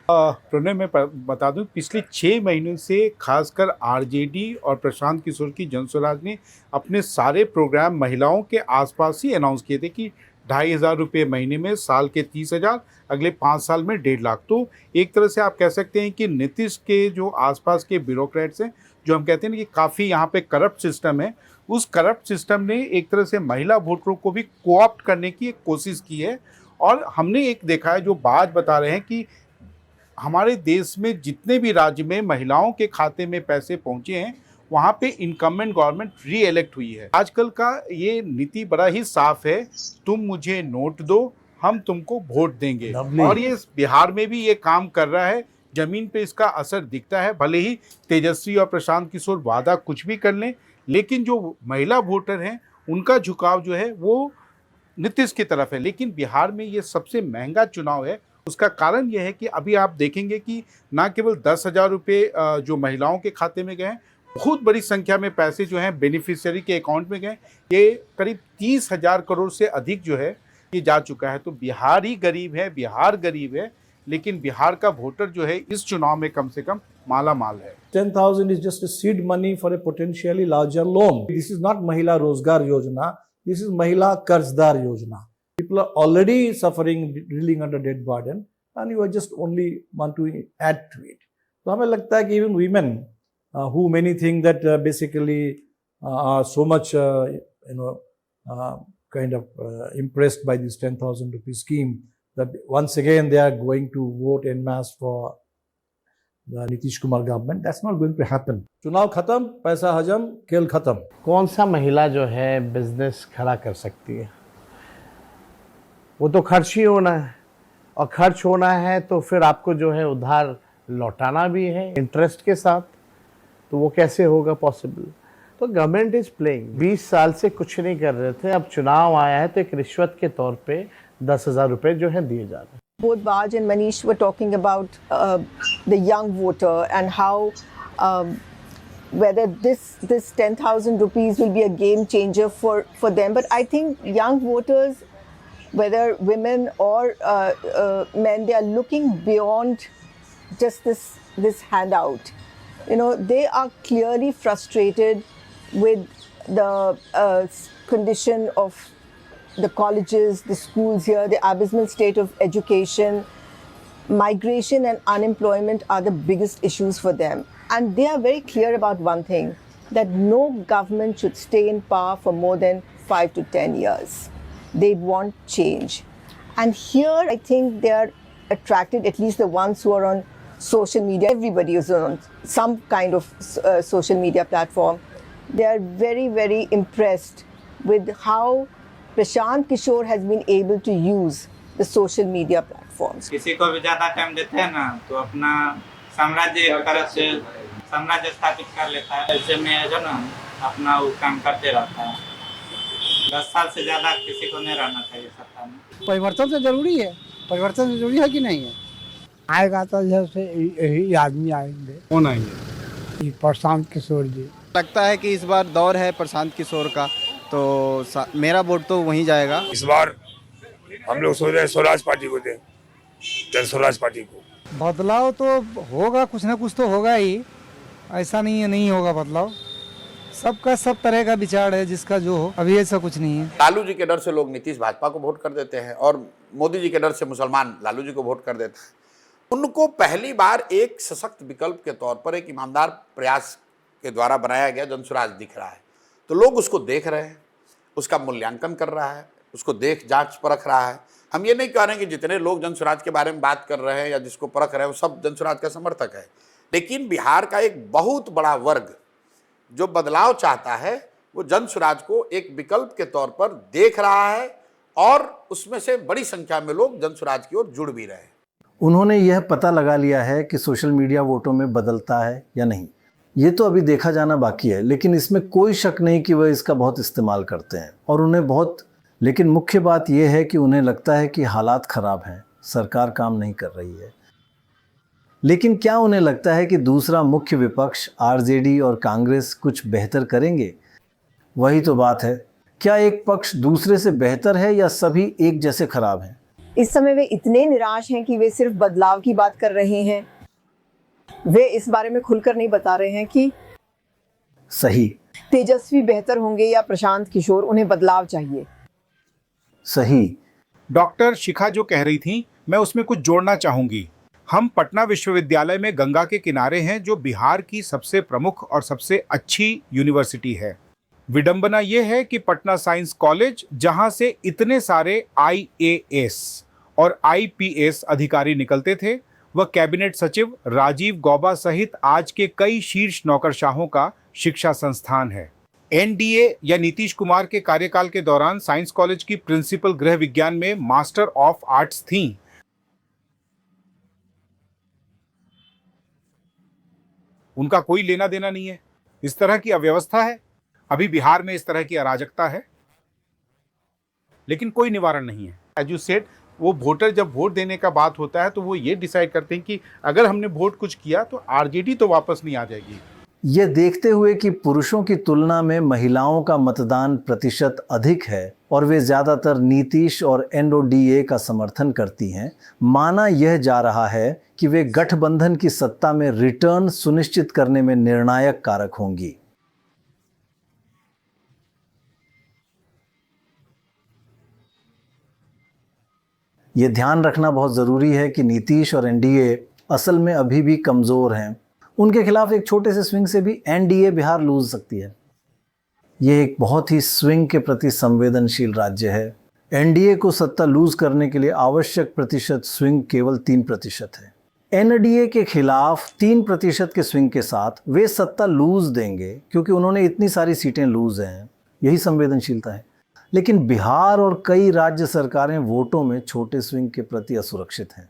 Pranay, मैं बता दूं, पिछले 6 महीनों से खासकर आरजेडी और प्रशांत किशोर की जनस्वराज ने अपने सारे प्रोग्राम महिलाओं के आसपास ही अनाउंस किए थे कि 2,500 रुपये महीने में, साल के 30,000, अगले 5 साल में 1.5 लाख। तो एक तरह से आप कह सकते हैं कि नीतीश के जो आसपास के ब्यूरोक्रेट्स हैं, जो हम कहते हैं कि काफ़ी यहाँ पे करप्ट सिस्टम है, उस करप्ट सिस्टम ने एक तरह से महिला वोटरों को भी कोऑप्ट करने की एक कोशिश की है। और हमने एक देखा है, जो बात बता रहे हैं कि हमारे देश में जितने भी राज्य में महिलाओं के खाते में पैसे पहुंचे हैं, वहाँ पे इनकम्बेंट गवर्नमेंट री इलेक्ट हुई है। आजकल का ये नीति बड़ा ही साफ है, तुम मुझे नोट दो, हम तुमको वोट देंगे। और ये बिहार में भी ये काम कर रहा है, जमीन पे इसका असर दिखता है। भले ही तेजस्वी और प्रशांत किशोर वादा कुछ भी कर लें, लेकिन जो महिला वोटर हैं उनका झुकाव जो है वो नीतीश की तरफ है। लेकिन बिहार में ये सबसे महंगा चुनाव है। उसका कारण यह है कि अभी आप देखेंगे कि ना केवल 10,000 रुपये जो महिलाओं के खाते में गए हैं, बहुत बड़ी संख्या में पैसे जो हैं बेनिफिशियरी के अकाउंट में गए। ये करीब 30,000 करोड़ से अधिक जो है ये जा चुका है। तो बिहार ही गरीब है, बिहार गरीब है, लेकिन बिहार का वोटर जो है इस चुनाव में कम से कम माला माल है। 10,000 is just a seed money for a potentially larger loan. This is not Mahila Rozgar Yojana. This is Mahila Karzdar Yojana. People are already suffering, reeling under debt burden, and you are just only want to add to it. तो हमें लगता है कि even women who many think that basically are so much kind of impressed by this 10,000 rupee scheme, that once again they are going to vote en masse for the Nitish Kumar government. That's not going to happen. चुनाव खत्म, पैसा हजम, खेल खत्म. कौन सा महिला जो है बिजनेस खड़ा कर सकती है? वो तो खर्च ही होना है, और खर्च होना है तो फिर आपको जो है उधार लौटाना भी है इंटरेस्ट के साथ, तो वो कैसे होगा पॉसिबल? तो गवर्नमेंट इज प्लेइंग. 20 साल से कुछ नहीं कर रहे थे, अब चुनाव आया है तो एक रिश्वत के तौर पे 10,000 रुपए जो है दिए जा रहे हैं. Both Baj and Manish were talking about the young voter and how whether this 10,000 rupees will be a game changer for them. But I think young voters, whether women or men, they are looking beyond just this handout. You know, they are clearly frustrated with the condition of the colleges, the schools here, the abysmal state of education. Migration and unemployment are the biggest issues for them. And they are very clear about one thing, that no government should stay in power for more than 5 to 10 years. They want change. And here I think they are attracted, at least the ones who are on social media. Everybody is on some kind of social media platform. They are very, very impressed with how Prashant Kishore has been able to use the social media platforms. किसी को भी ज़्यादा टाइम देते हैं ना तो अपना साम्राज्य एक तरह से साम्राज्य स्थापित कर लेता है. ऐसे में जो ना अपना वो काम करते रहता है. 10 साल से ज़्यादा किसी को नहीं रहना चाहिए सत्ता में. परिवर्तन तो जरूरी है. परिवर्तन जरूरी है कि नहीं है? आएगा तो जैसे यही आदमी आएंगे. कौन आएंगे? प्रशांत किशोर जी. लगता है कि इस बार दौर है प्रशांत किशोर का, तो मेरा वोट तो वहीं जाएगा. इस बार हम लोग सोच रहे हैं स्वराज पार्टी को दें, जन स्वराज पार्टी को. बदलाव तो होगा, कुछ ना कुछ तो होगा ही. ऐसा नहीं है नहीं होगा बदलाव. सबका सब तरह का विचार है, जिसका जो हो. अभी ऐसा कुछ नहीं है. लालू जी के डर से लोग नीतीश भाजपा को वोट कर देते हैं और मोदी जी के डर से मुसलमान लालू जी को वोट कर देते हैं. उनको पहली बार एक सशक्त विकल्प के तौर पर एक ईमानदार प्रयास के द्वारा बनाया गया जन स्वराज दिख रहा है. तो लोग उसको देख रहे हैं, उसका मूल्यांकन कर रहा है, उसको देख जांच परख रहा है. हम ये नहीं कह रहे हैं कि जितने लोग जन स्वराज के बारे में बात कर रहे हैं या जिसको परख रहे हैं वो सब जन स्वराज का समर्थक है. लेकिन बिहार का एक बहुत बड़ा वर्ग जो बदलाव चाहता है वो जन स्वराज को एक विकल्प के तौर पर देख रहा है और उसमें से बड़ी संख्या में लोग जन स्वराज की ओर जुड़ भी रहे हैं. उन्होंने यह पता लगा लिया है कि सोशल मीडिया वोटों में बदलता है या नहीं. ये तो अभी देखा जाना बाकी है, लेकिन इसमें कोई शक नहीं कि वह इसका बहुत इस्तेमाल करते हैं और उन्हें बहुत. लेकिन मुख्य बात यह है कि उन्हें लगता है कि हालात ख़राब हैं, सरकार काम नहीं कर रही है. लेकिन क्या उन्हें लगता है कि दूसरा मुख्य विपक्ष आरजेडी और कांग्रेस कुछ बेहतर करेंगे? वही तो बात है. क्या एक पक्ष दूसरे से बेहतर है या सभी एक जैसे खराब हैं? इस समय वे इतने निराश हैं कि वे सिर्फ बदलाव की बात कर रहे हैं. वे इस बारे में खुलकर नहीं बता रहे हैं कि सही तेजस्वी बेहतर होंगे या प्रशांत किशोर. उन्हें बदलाव चाहिए. सही. डॉक्टर शिखा जो कह रही थी, मैं उसमें कुछ जोड़ना चाहूंगी. हम पटना विश्वविद्यालय में गंगा के किनारे हैं, जो बिहार की सबसे प्रमुख और सबसे अच्छी यूनिवर्सिटी है. विडंबना यह है कि पटना साइंस कॉलेज, जहां से इतने सारे IAS और IPS अधिकारी निकलते थे, वह कैबिनेट सचिव राजीव गौबा सहित आज के कई शीर्ष नौकरशाहों का शिक्षा संस्थान है. NDA या नीतीश कुमार के कार्यकाल के दौरान साइंस कॉलेज की प्रिंसिपल गृह विज्ञान में मास्टर ऑफ आर्ट्स थीं. उनका कोई लेना देना नहीं है. इस तरह की अव्यवस्था है. अभी बिहार में इस तरह की अराजकता है, लेकिन कोई निवारण नहीं है. एज यू सेड, वो वोटर जब वोट देने का बात होता है तो वो ये डिसाइड करते हैं कि अगर हमने वोट कुछ किया तो आरजेडी तो वापस नहीं आ जाएगी. ये देखते हुए कि पुरुषों की तुलना में महिलाओं का मतदान प्रतिशत अधिक है और वे ज़्यादातर नीतीश और NODA का समर्थन करती हैं, माना यह जा रहा है कि वे गठबंधन की सत्ता में रिटर्न सुनिश्चित करने में निर्णायक कारक होंगी. ये ध्यान रखना बहुत ज़रूरी है कि नीतीश और NDA असल में अभी भी कमज़ोर हैं. उनके खिलाफ एक छोटे से स्विंग से भी NDA बिहार लूज सकती है. ये एक बहुत ही स्विंग के प्रति संवेदनशील राज्य है। एनडीए को सत्ता लूज करने के लिए आवश्यक प्रतिशत स्विंग केवल 3% है। एनडीए के खिलाफ 3% के स्विंग के साथ वे सत्ता लूज देंगे क्योंकि उन्होंने इतनी सारी सीटें लूज हैं। यही संवेदनशीलता है। लेकिन बिहार और कई राज्य सरकारें वोटों में छोटे स्विंग के प्रति असुरक्षित हैं।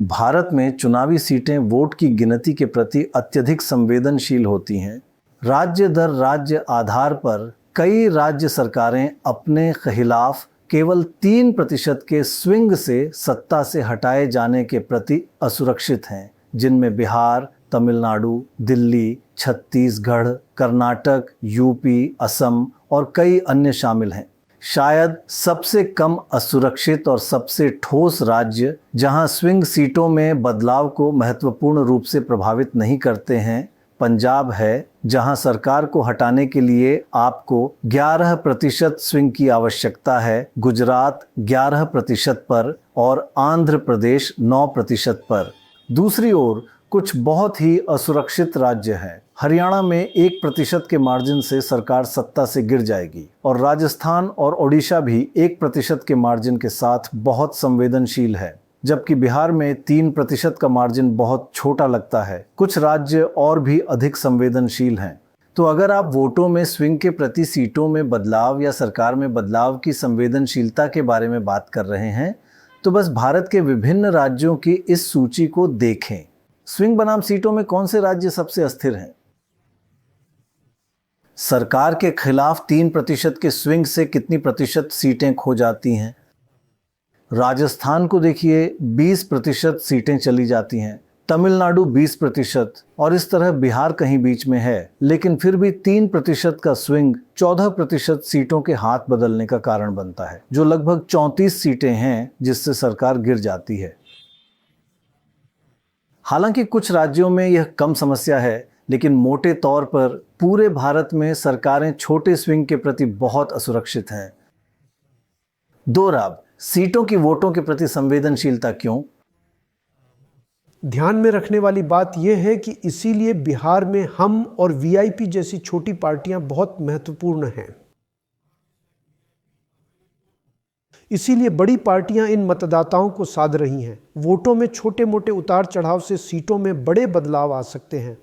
भारत में चुनावी सीटें वोट की गिनती के प्रति अत्यधिक संवेदनशील होती हैं। राज्य दर राज्य आधार पर कई राज्य सरकारें अपने खिलाफ केवल 3% के स्विंग से सत्ता से हटाए जाने के प्रति असुरक्षित हैं, जिनमें बिहार, तमिलनाडु, दिल्ली, छत्तीसगढ़, कर्नाटक, यूपी, असम और कई अन्य शामिल हैं। शायद सबसे कम असुरक्षित और सबसे ठोस राज्य जहां स्विंग सीटों में बदलाव को महत्वपूर्ण रूप से प्रभावित नहीं करते हैं, पंजाब है, जहां सरकार को हटाने के लिए आपको 11% स्विंग की आवश्यकता है, गुजरात 11% पर और आंध्र प्रदेश 9% पर। दूसरी ओर कुछ बहुत ही असुरक्षित राज्य हैं। हरियाणा में 1% के मार्जिन से सरकार सत्ता से गिर जाएगी और राजस्थान और ओडिशा भी 1% के मार्जिन के साथ बहुत संवेदनशील है, जबकि बिहार में 3% का मार्जिन बहुत छोटा लगता है। कुछ राज्य और भी अधिक संवेदनशील हैं। तो अगर आप वोटों में स्विंग के प्रति सीटों में बदलाव या सरकार में बदलाव की संवेदनशीलता के बारे में बात कर रहे हैं, तो बस भारत के विभिन्न राज्यों की इस सूची को देखें। स्विंग बनाम सीटों में कौन से राज्य सबसे अस्थिर हैं? सरकार के खिलाफ 3% के स्विंग से कितनी प्रतिशत सीटें खो जाती हैं? राजस्थान को देखिए, 20% सीटें चली जाती हैं, तमिलनाडु 20% और इस तरह बिहार कहीं बीच में है। लेकिन फिर भी 3% का स्विंग 14% सीटों के हाथ बदलने का कारण बनता है, जो लगभग 34 सीटें हैं जिससे सरकार गिर जाती है। हालांकि कुछ राज्यों में यह कम समस्या है, लेकिन मोटे तौर पर पूरे भारत में सरकारें छोटे स्विंग के प्रति बहुत असुरक्षित हैं। दोहराव, सीटों की वोटों के प्रति संवेदनशीलता क्यों? ध्यान में रखने वाली बात यह है कि इसीलिए बिहार में हम और वीआईपी जैसी छोटी पार्टियां बहुत महत्वपूर्ण हैं। इसीलिए बड़ी पार्टियां इन मतदाताओं को साध रही हैं। वोटों में छोटे मोटे उतार चढ़ाव से सीटों में बड़े बदलाव आ सकते हैं।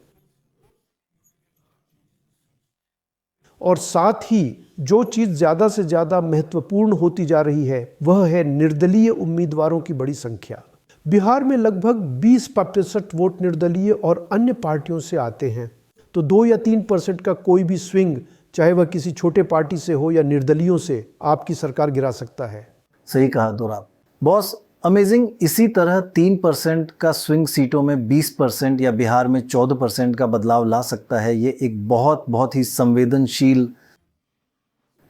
और साथ ही जो चीज़ ज़्यादा से ज़्यादा महत्वपूर्ण होती जा रही है वह है निर्दलीय उम्मीदवारों की बड़ी संख्या। बिहार में लगभग 20% वोट निर्दलीय और अन्य पार्टियों से आते हैं, तो 2 या 3% का कोई भी स्विंग, चाहे वह किसी छोटे पार्टी से हो या निर्दलीयों से, आपकी सरकार गिरा सकता है। सही कहा दोहराव। Boss, amazing. इसी तरह 3% का स्विंग सीटों में 20% या बिहार में 14% का बदलाव ला सकता है। ये एक बहुत ही संवेदनशील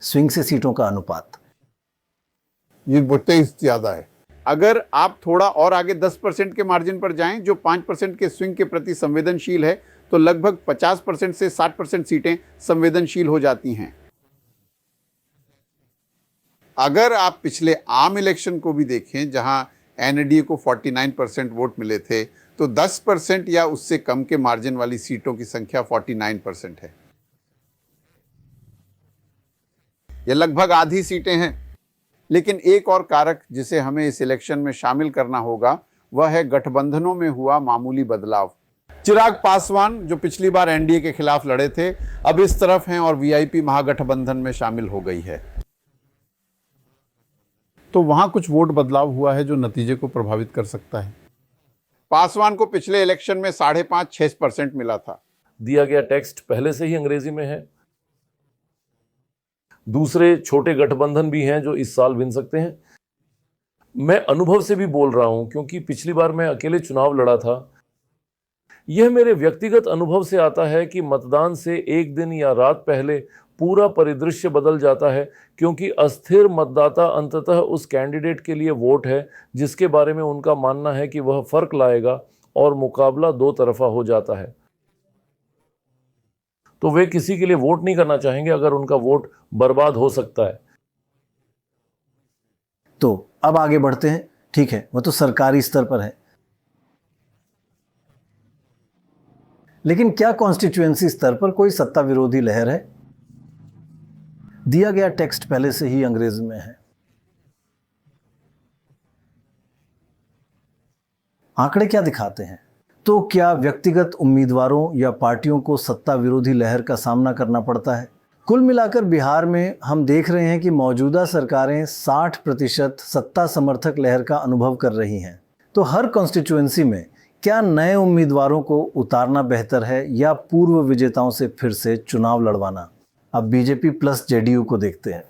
स्विंग से सीटों का अनुपात। ये बहुत ही ज़्यादा है। अगर आप थोड़ा और आगे 10% के मार्जिन पर जाएं, जो 5% के स्विंग के प्रति संवेदनशील है, तो लगभग 50% से 60% सीटें संवेदनशील हो जाती हैं। अगर आप पिछले आम इलेक्शन को भी देखें, जहां एनडीए को 49% वोट मिले थे, तो 10% या उससे कम के मार्जिन वाली सीटों की संख्या 49% है। यह लगभग आधी सीटें हैं। लेकिन एक और कारक जिसे हमें इस इलेक्शन में शामिल करना होगा, वह है गठबंधनों में हुआ मामूली बदलाव। चिराग पासवान, जो पिछली बार एनडीए के खिलाफ लड़े थे, अब इस तरफ हैं और वीआईपी महागठबंधन में शामिल हो गई है। तो वहां कुछ वोट बदलाव हुआ है जो नतीजे को प्रभावित कर सकता है। पासवान को पिछले इलेक्शन में 5.5-6% मिला था। दिया गया टेक्स्ट पहले से ही अंग्रेजी में है। दूसरे छोटे गठबंधन भी हैं जो इस साल विन सकते हैं। मैं अनुभव से भी बोल रहा हूं, क्योंकि पिछली बार मैं अकेले चुनाव लड़ा था। यह मेरे व्यक्तिगत अनुभव से आता है कि मतदान से एक दिन या रात पहले पूरा परिदृश्य बदल जाता है, क्योंकि अस्थिर मतदाता अंततः उस कैंडिडेट के लिए वोट है जिसके बारे में उनका मानना है कि वह फर्क लाएगा, और मुकाबला दो तरफा हो जाता है। तो वे किसी के लिए वोट नहीं करना चाहेंगे अगर उनका वोट बर्बाद हो सकता है। तो अब आगे बढ़ते हैं। ठीक है, वो तो सरकारी स्तर पर है, लेकिन क्या कॉन्स्टिट्यूएंसी स्तर पर कोई सत्ता विरोधी लहर है? दिया गया टेक्स्ट पहले से ही अंग्रेजी में है। आंकड़े क्या दिखाते हैं? तो क्या व्यक्तिगत उम्मीदवारों या पार्टियों को सत्ता विरोधी लहर का सामना करना पड़ता है? कुल मिलाकर बिहार में हम देख रहे हैं कि मौजूदा सरकारें 60% सत्ता समर्थक लहर का अनुभव कर रही हैं। तो हर कॉन्स्टिट्यूएंसी में क्या नए उम्मीदवारों को उतारना बेहतर है या पूर्व विजेताओं से फिर से चुनाव लड़वाना? अब बीजेपी प्लस जेडीयू को देखते हैं।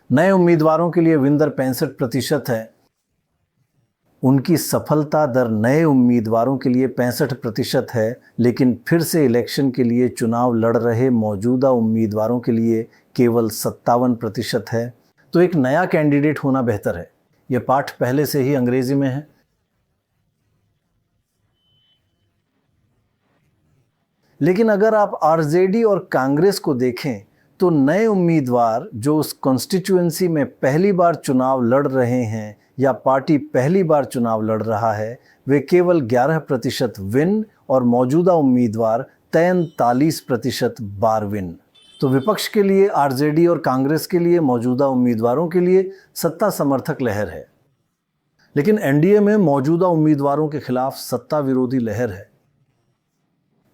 नए उम्मीदवारों के लिए विन दर 65% है। उनकी सफलता दर नए उम्मीदवारों के लिए 65% है, लेकिन फिर से इलेक्शन के लिए चुनाव लड़ रहे मौजूदा उम्मीदवारों के लिए केवल 57% है। तो एक नया कैंडिडेट होना बेहतर है। यह पाठ पहले से ही अंग्रेजी में है। लेकिन अगर आप आरजेडी और कांग्रेस को देखें तो नए उम्मीदवार जो उस कॉन्स्टिट्यूएंसी में पहली बार चुनाव लड़ रहे हैं या पार्टी पहली बार चुनाव लड़ रहा है, वे केवल 11% विन और मौजूदा उम्मीदवार 43% बार विन। तो विपक्ष के लिए आरजेडी और कांग्रेस के लिए मौजूदा उम्मीदवारों के लिए सत्ता समर्थक लहर है, लेकिन एनडीए में मौजूदा उम्मीदवारों के खिलाफ सत्ता विरोधी लहर है।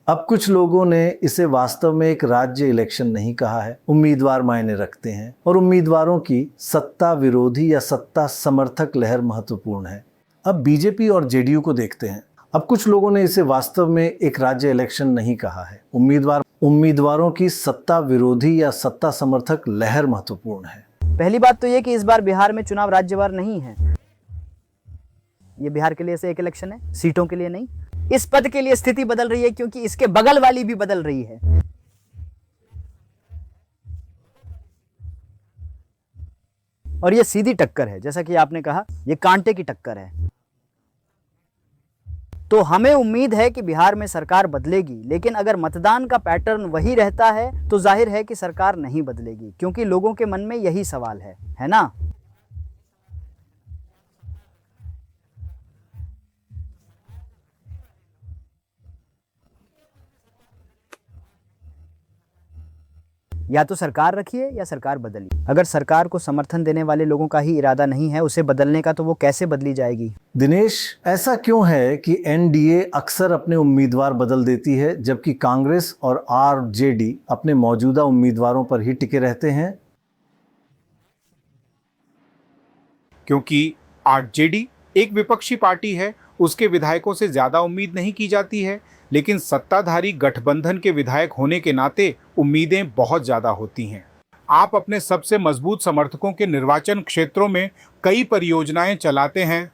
अब कुछ लोगों ने इसे वास्तव में एक राज्य इलेक्शन नहीं कहा है। उम्मीदवार मायने रखते हैं और उम्मीदवारों की सत्ता विरोधी या सत्ता समर्थक लहर महत्वपूर्ण है। अब बीजेपी और जेडीयू को देखते हैं। अब कुछ लोगों ने इसे वास्तव में एक राज्य इलेक्शन नहीं कहा है। उम्मीदवारों की सत्ता विरोधी या सत्ता समर्थक लहर महत्वपूर्ण है। पहली बात तो ये कि इस बार बिहार में चुनाव राज्यवार नहीं है। ये बिहार के लिए से एक इलेक्शन है, सीटों के लिए नहीं। इस पद के लिए स्थिति बदल रही है क्योंकि इसके बगल वाली भी बदल रही है। और ये सीधी टक्कर है, जैसा कि आपने कहा, ये कांटे की टक्कर है। तो हमें उम्मीद है कि बिहार में सरकार बदलेगी, लेकिन अगर मतदान का पैटर्न वही रहता है तो जाहिर है कि सरकार नहीं बदलेगी, क्योंकि लोगों के मन में यही सवाल है ना? या तो सरकार रखिए या सरकार बदलिए। अगर सरकार को समर्थन देने वाले लोगों का ही इरादा नहीं है उसे बदलने का, तो वो कैसे बदली जाएगी? दिनेश, ऐसा क्यों है कि एनडीए अक्सर अपने उम्मीदवार बदल देती है जबकि कांग्रेस और आरजेडी अपने मौजूदा उम्मीदवारों पर ही टिके रहते हैं? क्योंकि आरजेडी एक विपक्षी पार्टी है, उसके विधायकों से ज्यादा उम्मीद नहीं की जाती है, लेकिन सत्ताधारी गठबंधन के विधायक होने के नाते उम्मीदें बहुत ज्यादा होती हैं। आप अपने सबसे मजबूत समर्थकों के निर्वाचन क्षेत्रों में कई परियोजनाएं चलाते हैं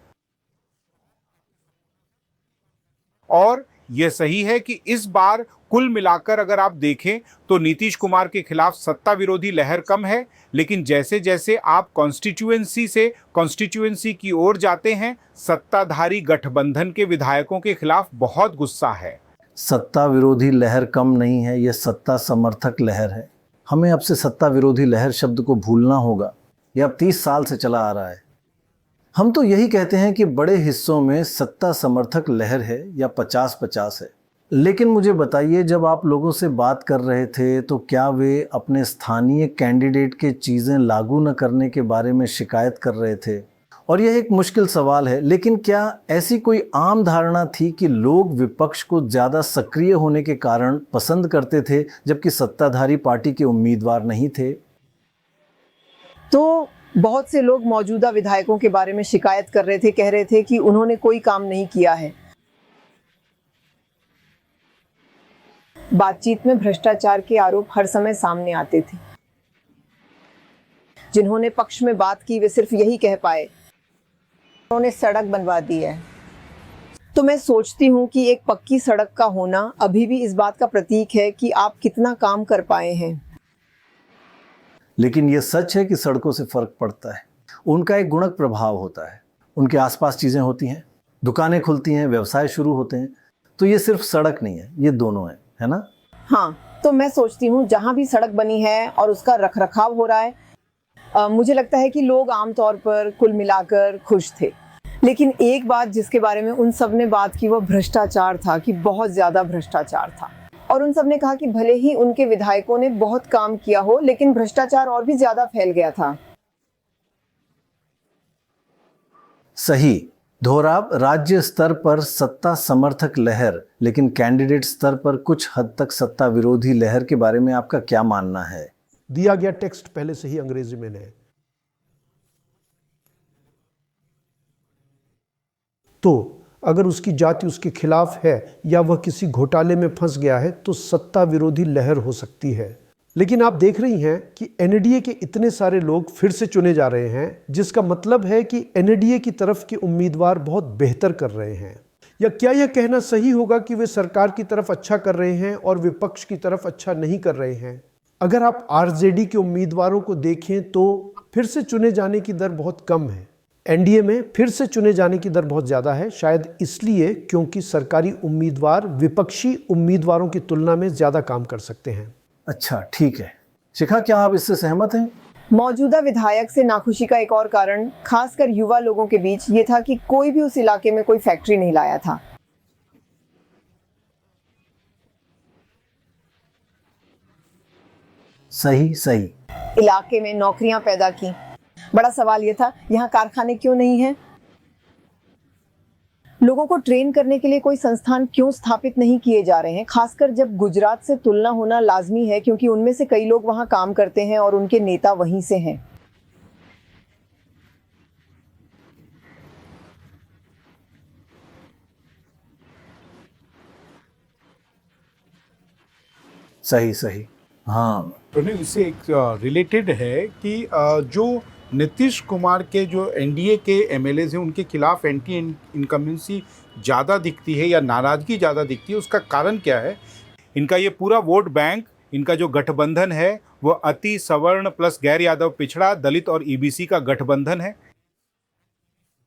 और यह सही है कि इस बार कुल मिलाकर अगर आप देखें तो नीतीश कुमार के खिलाफ सत्ता विरोधी लहर कम है, लेकिन जैसे जैसे आप कॉन्स्टिट्यूएंसी से कॉन्स्टिट्यूएंसी की ओर जाते हैं, सत्ताधारी गठबंधन के विधायकों के खिलाफ बहुत गुस्सा है। सत्ता विरोधी लहर कम नहीं है, यह सत्ता समर्थक लहर है। हमें अब से सत्ता विरोधी लहर शब्द को भूलना होगा। यह अब 30 साल से चला आ रहा है। हम तो यही कहते हैं कि बड़े हिस्सों में सत्ता समर्थक लहर है या 50-50 है। लेकिन मुझे बताइए, जब आप लोगों से बात कर रहे थे तो क्या वे अपने स्थानीय कैंडिडेट के चीज़ें लागू न करने के बारे में शिकायत कर रहे थे? और यह एक मुश्किल सवाल है, लेकिन क्या ऐसी कोई आम धारणा थी कि लोग विपक्ष को ज़्यादा सक्रिय होने के कारण पसंद करते थे जबकि सत्ताधारी पार्टी के उम्मीदवार नहीं थे? तो बहुत से लोग मौजूदा विधायकों के बारे में शिकायत कर रहे थे, कह रहे थे कि उन्होंने कोई काम नहीं किया है। बातचीत में भ्रष्टाचार के आरोप हर समय सामने आते थे। जिन्होंने पक्ष में बात की वे सिर्फ यही कह पाए, उन्होंने सड़क बनवा दी है। तो मैं सोचती हूँ कि एक पक्की सड़क का होना अभी भी इस बात का प्रतीक है कि आप कितना काम कर पाए हैं। लेकिन यह सच है कि सड़कों से फर्क पड़ता है। उनका एक गुणक प्रभाव होता है। उनके आसपास चीज़ें होती हैं, दुकानें खुलती हैं, व्यवसाय शुरू होते हैं। तो ये सिर्फ सड़क नहीं है, ये दोनों है ना? हाँ, तो मैं सोचती हूँ जहाँ भी सड़क बनी है और उसका रखरखाव हो रहा है, मुझे लगता है कि लोग आमतौर पर कुल मिलाकर खुश थे। लेकिन एक बात जिसके बारे में उन सब ने बात की वो भ्रष्टाचार था, कि बहुत ज़्यादा भ्रष्टाचार था। और उन सब ने कहा कि भले ही उनके विधायकों ने बहुत काम किया हो, लेकिन भ्रष्टाचार और भी ज्यादा फैल गया था। सही। धोराब, राज्य स्तर पर सत्ता समर्थक लहर, लेकिन कैंडिडेट स्तर पर कुछ हद तक सत्ता विरोधी लहर के बारे में आपका क्या मानना है? दिया गया टेक्स्ट पहले से ही अंग्रेजी में है। तो अगर उसकी जाति उसके खिलाफ है या वह किसी घोटाले में फंस गया है तो सत्ता विरोधी लहर हो सकती है। लेकिन आप देख रही हैं कि एनडीए के इतने सारे लोग फिर से चुने जा रहे हैं, जिसका मतलब है कि एनडीए की तरफ के उम्मीदवार बहुत बेहतर कर रहे हैं। या क्या यह कहना सही होगा कि वे सरकार की तरफ अच्छा कर रहे हैं और विपक्ष की तरफ अच्छा नहीं कर रहे हैं? अगर आप आरजेडी के उम्मीदवारों को देखें तो फिर से चुने जाने की दर बहुत कम है। एनडीए में फिर से चुने जाने की दर बहुत ज़्यादा है, शायद इसलिए क्योंकि सरकारी उम्मीदवार विपक्षी उम्मीदवारों की तुलना में ज़्यादा काम कर सकते हैं। अच्छा, ठीक है। शिखा, क्या आप इससे सहमत हैं? मौजूदा विधायक से नाखुशी का एक और कारण, खासकर युवा लोगों के बीच, ये था कि कोई भी उस इलाके में कोई फैक्ट्री नहीं लाया था। सही सही। इलाके में नौकरियां पैदा की। बड़ा सवाल यह था, यहाँ कारखाने क्यों नहीं हैं? लोगों को ट्रेन करने के लिए कोई संस्थान क्यों स्थापित नहीं किए जा रहे हैं? खासकर जब गुजरात से तुलना होना लाजमी है, क्योंकि उनमें से कई लोग वहां काम करते हैं और उनके नेता वहीं से हैं। सही सही। हाँ, तो नहीं, इससे एक रिलेटेड है कि जो नीतीश कुमार के जो एनडीए के एमएलएज हैं उनके खिलाफ एंटी इनकम्बेंसी ज़्यादा दिखती है या नाराज़गी ज़्यादा दिखती है, उसका कारण क्या है? इनका ये पूरा वोट बैंक, इनका जो गठबंधन है वो अति सवर्ण प्लस गैर यादव पिछड़ा, दलित और ईबीसी का गठबंधन है।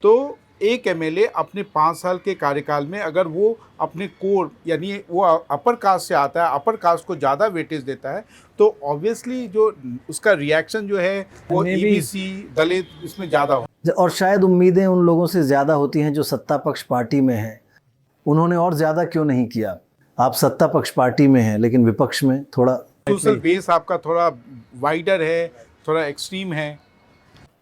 तो एक एमएलए अपने 5 साल के कार्यकाल में अगर वो अपने कोर यानी वो अपर कास्ट से आता है, अपर कास्ट को ज़्यादा वेटेज देता है, तो ऑब्वियसली जो उसका रिएक्शन जो है वो ईबीसी दलित इसमें ज़्यादा हो। और शायद उम्मीदें उन लोगों से ज़्यादा होती हैं जो सत्ता पक्ष पार्टी में हैं। उन्होंने और ज़्यादा क्यों नहीं किया? आप सत्ता पक्ष पार्टी में हैं लेकिन विपक्ष में थोड़ा सोशल बेस आपका थोड़ा वाइडर है, थोड़ा एक्सट्रीम है।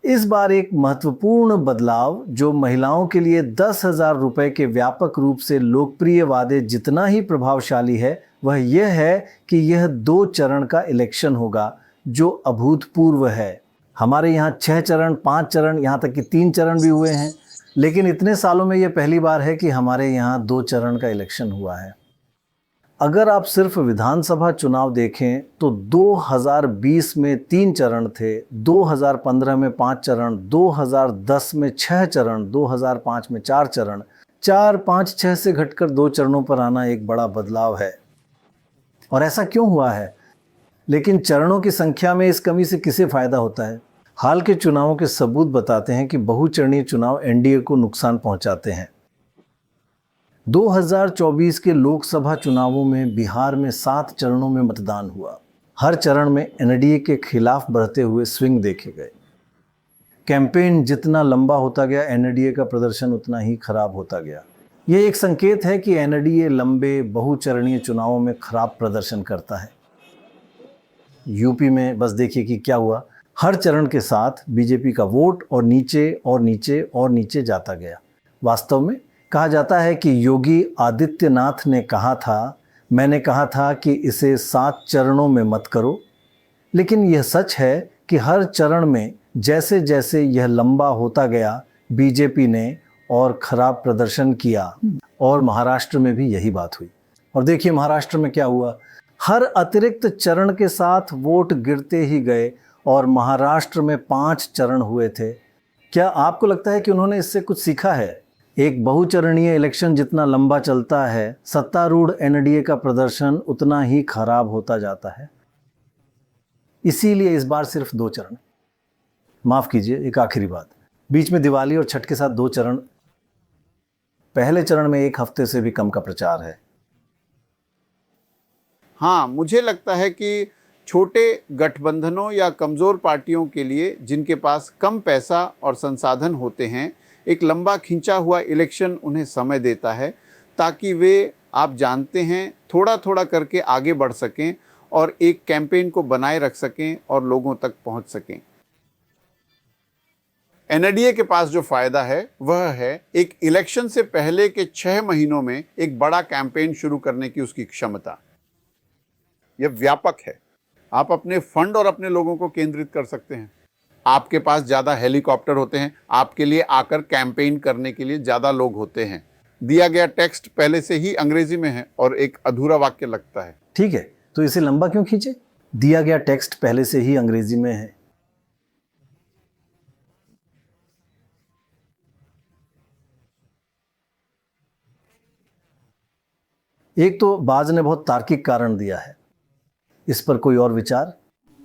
इस बार एक महत्वपूर्ण बदलाव जो महिलाओं के लिए 10,000 रुपए के व्यापक रूप से लोकप्रिय वादे जितना ही प्रभावशाली है, वह यह है कि यह 2 चरण का इलेक्शन होगा, जो अभूतपूर्व है। हमारे यहाँ 6 चरण, 5 चरण, यहाँ तक कि 3 चरण भी हुए हैं, लेकिन इतने सालों में यह पहली बार है कि हमारे यहाँ 2 चरण का इलेक्शन हुआ है। अगर आप सिर्फ विधानसभा चुनाव देखें तो 2020 में 3 चरण थे, 2015 में 5 चरण, 2010 में 6 चरण, 2005 में 4 चरण, 4, 5, 6 से घटकर 2 चरणों पर आना एक बड़ा बदलाव है। और ऐसा क्यों हुआ है? लेकिन चरणों की संख्या में इस कमी से किसे फायदा होता है? हाल के चुनावों के सबूत बताते हैं कि बहुचरणीय चुनाव एनडीए को नुकसान पहुंचाते हैं। 2024 के लोकसभा चुनावों में बिहार में 7 चरणों में मतदान हुआ। हर चरण में एनडीए के खिलाफ बढ़ते हुए स्विंग देखे गए। कैंपेन जितना लंबा होता गया, एनडीए का प्रदर्शन उतना ही खराब होता गया। यह एक संकेत है कि एनडीए लंबे बहुचरणीय चुनावों में खराब प्रदर्शन करता है। यूपी में बस देखिए कि क्या हुआ। हर चरण के साथ बीजेपी का वोट और नीचे और नीचे और नीचे जाता गया। वास्तव में कहा जाता है कि योगी आदित्यनाथ ने कहा था, मैंने कहा था कि इसे 7 चरणों में मत करो। लेकिन यह सच है कि हर चरण में जैसे जैसे यह लंबा होता गया, बीजेपी ने और खराब प्रदर्शन किया। और महाराष्ट्र में भी यही बात हुई। और देखिए महाराष्ट्र में क्या हुआ। हर अतिरिक्त चरण के साथ वोट गिरते ही गए और महाराष्ट्र में 5 चरण हुए थे। क्या आपको लगता है कि उन्होंने इससे कुछ सीखा है? एक बहुचरणीय इलेक्शन जितना लंबा चलता है, सत्तारूढ़ एनडीए का प्रदर्शन उतना ही खराब होता जाता है। इसीलिए इस बार सिर्फ 2 चरण। माफ कीजिए, एक आखिरी बात, बीच में दिवाली और छठ के साथ 2 चरण। पहले चरण में 1 हफ्ते से भी कम का प्रचार है। हाँ, मुझे लगता है कि छोटे गठबंधनों या कमज़ोर पार्टियों के लिए, जिनके पास कम पैसा और संसाधन होते हैं, एक लंबा खिंचा हुआ इलेक्शन उन्हें समय देता है, ताकि वे, आप जानते हैं, थोड़ा थोड़ा करके आगे बढ़ सकें और एक कैंपेन को बनाए रख सकें और लोगों तक पहुंच सकें। एनडीए के पास जो फायदा है वह है एक इलेक्शन से पहले के 6 महीनों में एक बड़ा कैंपेन शुरू करने की उसकी क्षमता। यह व्यापक है। आप अपने फंड और अपने लोगों को केंद्रित कर सकते हैं। आपके पास ज़्यादा हेलीकॉप्टर होते हैं, आपके लिए आकर कैंपेन करने के लिए ज़्यादा लोग होते हैं। दिया गया टेक्स्ट पहले से ही अंग्रेजी में है और एक अधूरा वाक्य लगता है। ठीक है, तो इसे लंबा क्यों खींचे? दिया गया टेक्स्ट पहले से ही अंग्रेजी में है। एक तो बाज ने बहुत तार्किक कारण दिया है, इस पर कोई और विचार?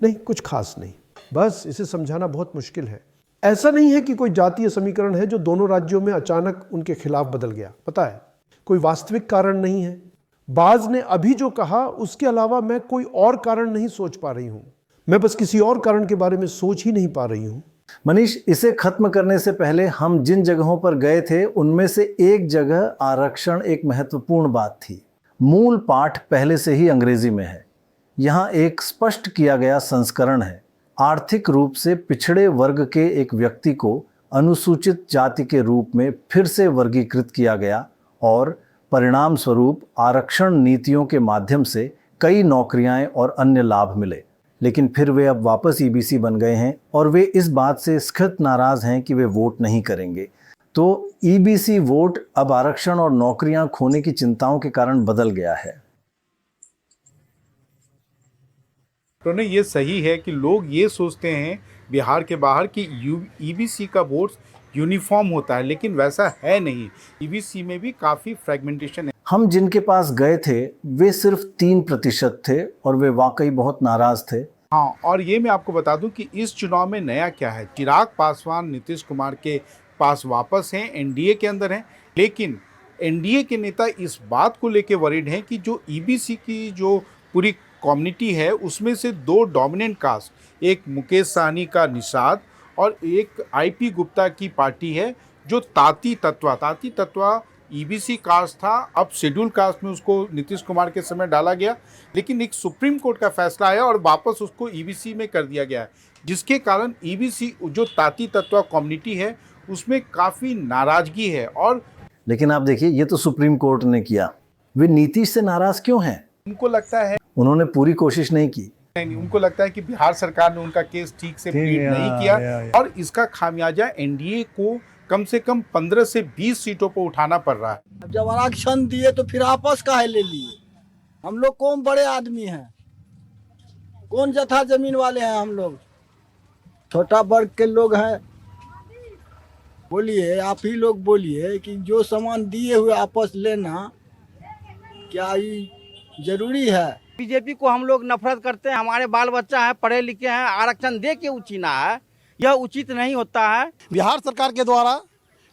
नहीं, कुछ खास नहीं, बस इसे समझाना बहुत मुश्किल है। ऐसा नहीं है कि कोई जातीय समीकरण है जो दोनों राज्यों में अचानक उनके खिलाफ बदल गया। पता है, कोई वास्तविक कारण नहीं है। बाज ने अभी जो कहा उसके अलावा मैं कोई और कारण नहीं सोच पा रही हूं। मैं बस किसी और कारण के बारे में सोच ही नहीं पा रही हूं। मनीष, इसे खत्म करने से पहले हम जिन जगहों पर गए थे उनमें से एक जगह आरक्षण एक महत्वपूर्ण बात थी। मूल पाठ पहले से ही अंग्रेजी में है। यहाँ एक स्पष्ट किया गया संस्करण है। आर्थिक रूप से पिछड़े वर्ग के एक व्यक्ति को अनुसूचित जाति के रूप में फिर से वर्गीकृत किया गया और परिणाम स्वरूप आरक्षण नीतियों के माध्यम से कई नौकरियां और अन्य लाभ मिले। लेकिन फिर वे अब वापस ईबीसी बन गए हैं और वे इस बात से सख्त नाराज हैं कि वे वोट नहीं करेंगे। तो ईबीसी वोट अब आरक्षण और नौकरियां खोने की चिंताओं के कारण बदल गया है। तो नहीं, ये सही है कि लोग ये सोचते हैं बिहार के बाहर कि ईबीसी का वोट यूनिफॉर्म होता है, लेकिन वैसा है नहीं। ईबीसी में भी काफ़ी फ्रेगमेंटेशन है। हम जिनके पास गए थे वे सिर्फ 3% थे और वे वाकई बहुत नाराज थे। हाँ, और ये मैं आपको बता दूं कि इस चुनाव में नया क्या है। चिराग पासवान नीतीश कुमार के पास वापस हैं, एनडीए के अंदर हैं, लेकिन एनडीए के नेता इस बात को लेकर वरीड हैं कि जो ईबीसी की जो पूरी कम्युनिटी है उसमें से 2 डोमिनेंट कास्ट, एक मुकेश सहनी का निषाद और एक आईपी गुप्ता की पार्टी है जो ताती तत्वा ईबीसी कास्ट था, अब शेड्यूल कास्ट में उसको नीतीश कुमार के समय डाला गया, लेकिन एक सुप्रीम कोर्ट का फैसला आया और वापस उसको ईबीसी में कर दिया गया, जिसके कारण ईबीसी जो ताती तत्वा कम्युनिटी है उसमें काफ़ी नाराजगी है। और लेकिन आप देखिए, ये तो सुप्रीम कोर्ट ने किया, वे नीतीश से नाराज क्यों हैं? उनको लगता है उन्होंने पूरी कोशिश नहीं की। नहीं, उनको लगता है कि बिहार सरकार ने उनका केस ठीक से प्लीड नहीं किया और इसका खामियाजा एनडीए को कम से कम 15 से 20 सीटों पर उठाना पड़ रहा है। जब आरक्षण दिए तो फिर आपस काहे ले लिए? हम लोग कौन बड़े आदमी हैं, कौन जथा जमीन वाले हैं? हम लोग छोटा वर्ग के लोग हैं। बोलिए, आप ही लोग बोलिए कि जो सामान दिए हुए आपस लेना क्या ये जरूरी है? बीजेपी को हम लोग नफरत करते हैं। हमारे बाल बच्चा है, पढ़े लिखे हैं, आरक्षण दे के उचीना है, यह उचित नहीं होता है। बिहार सरकार के द्वारा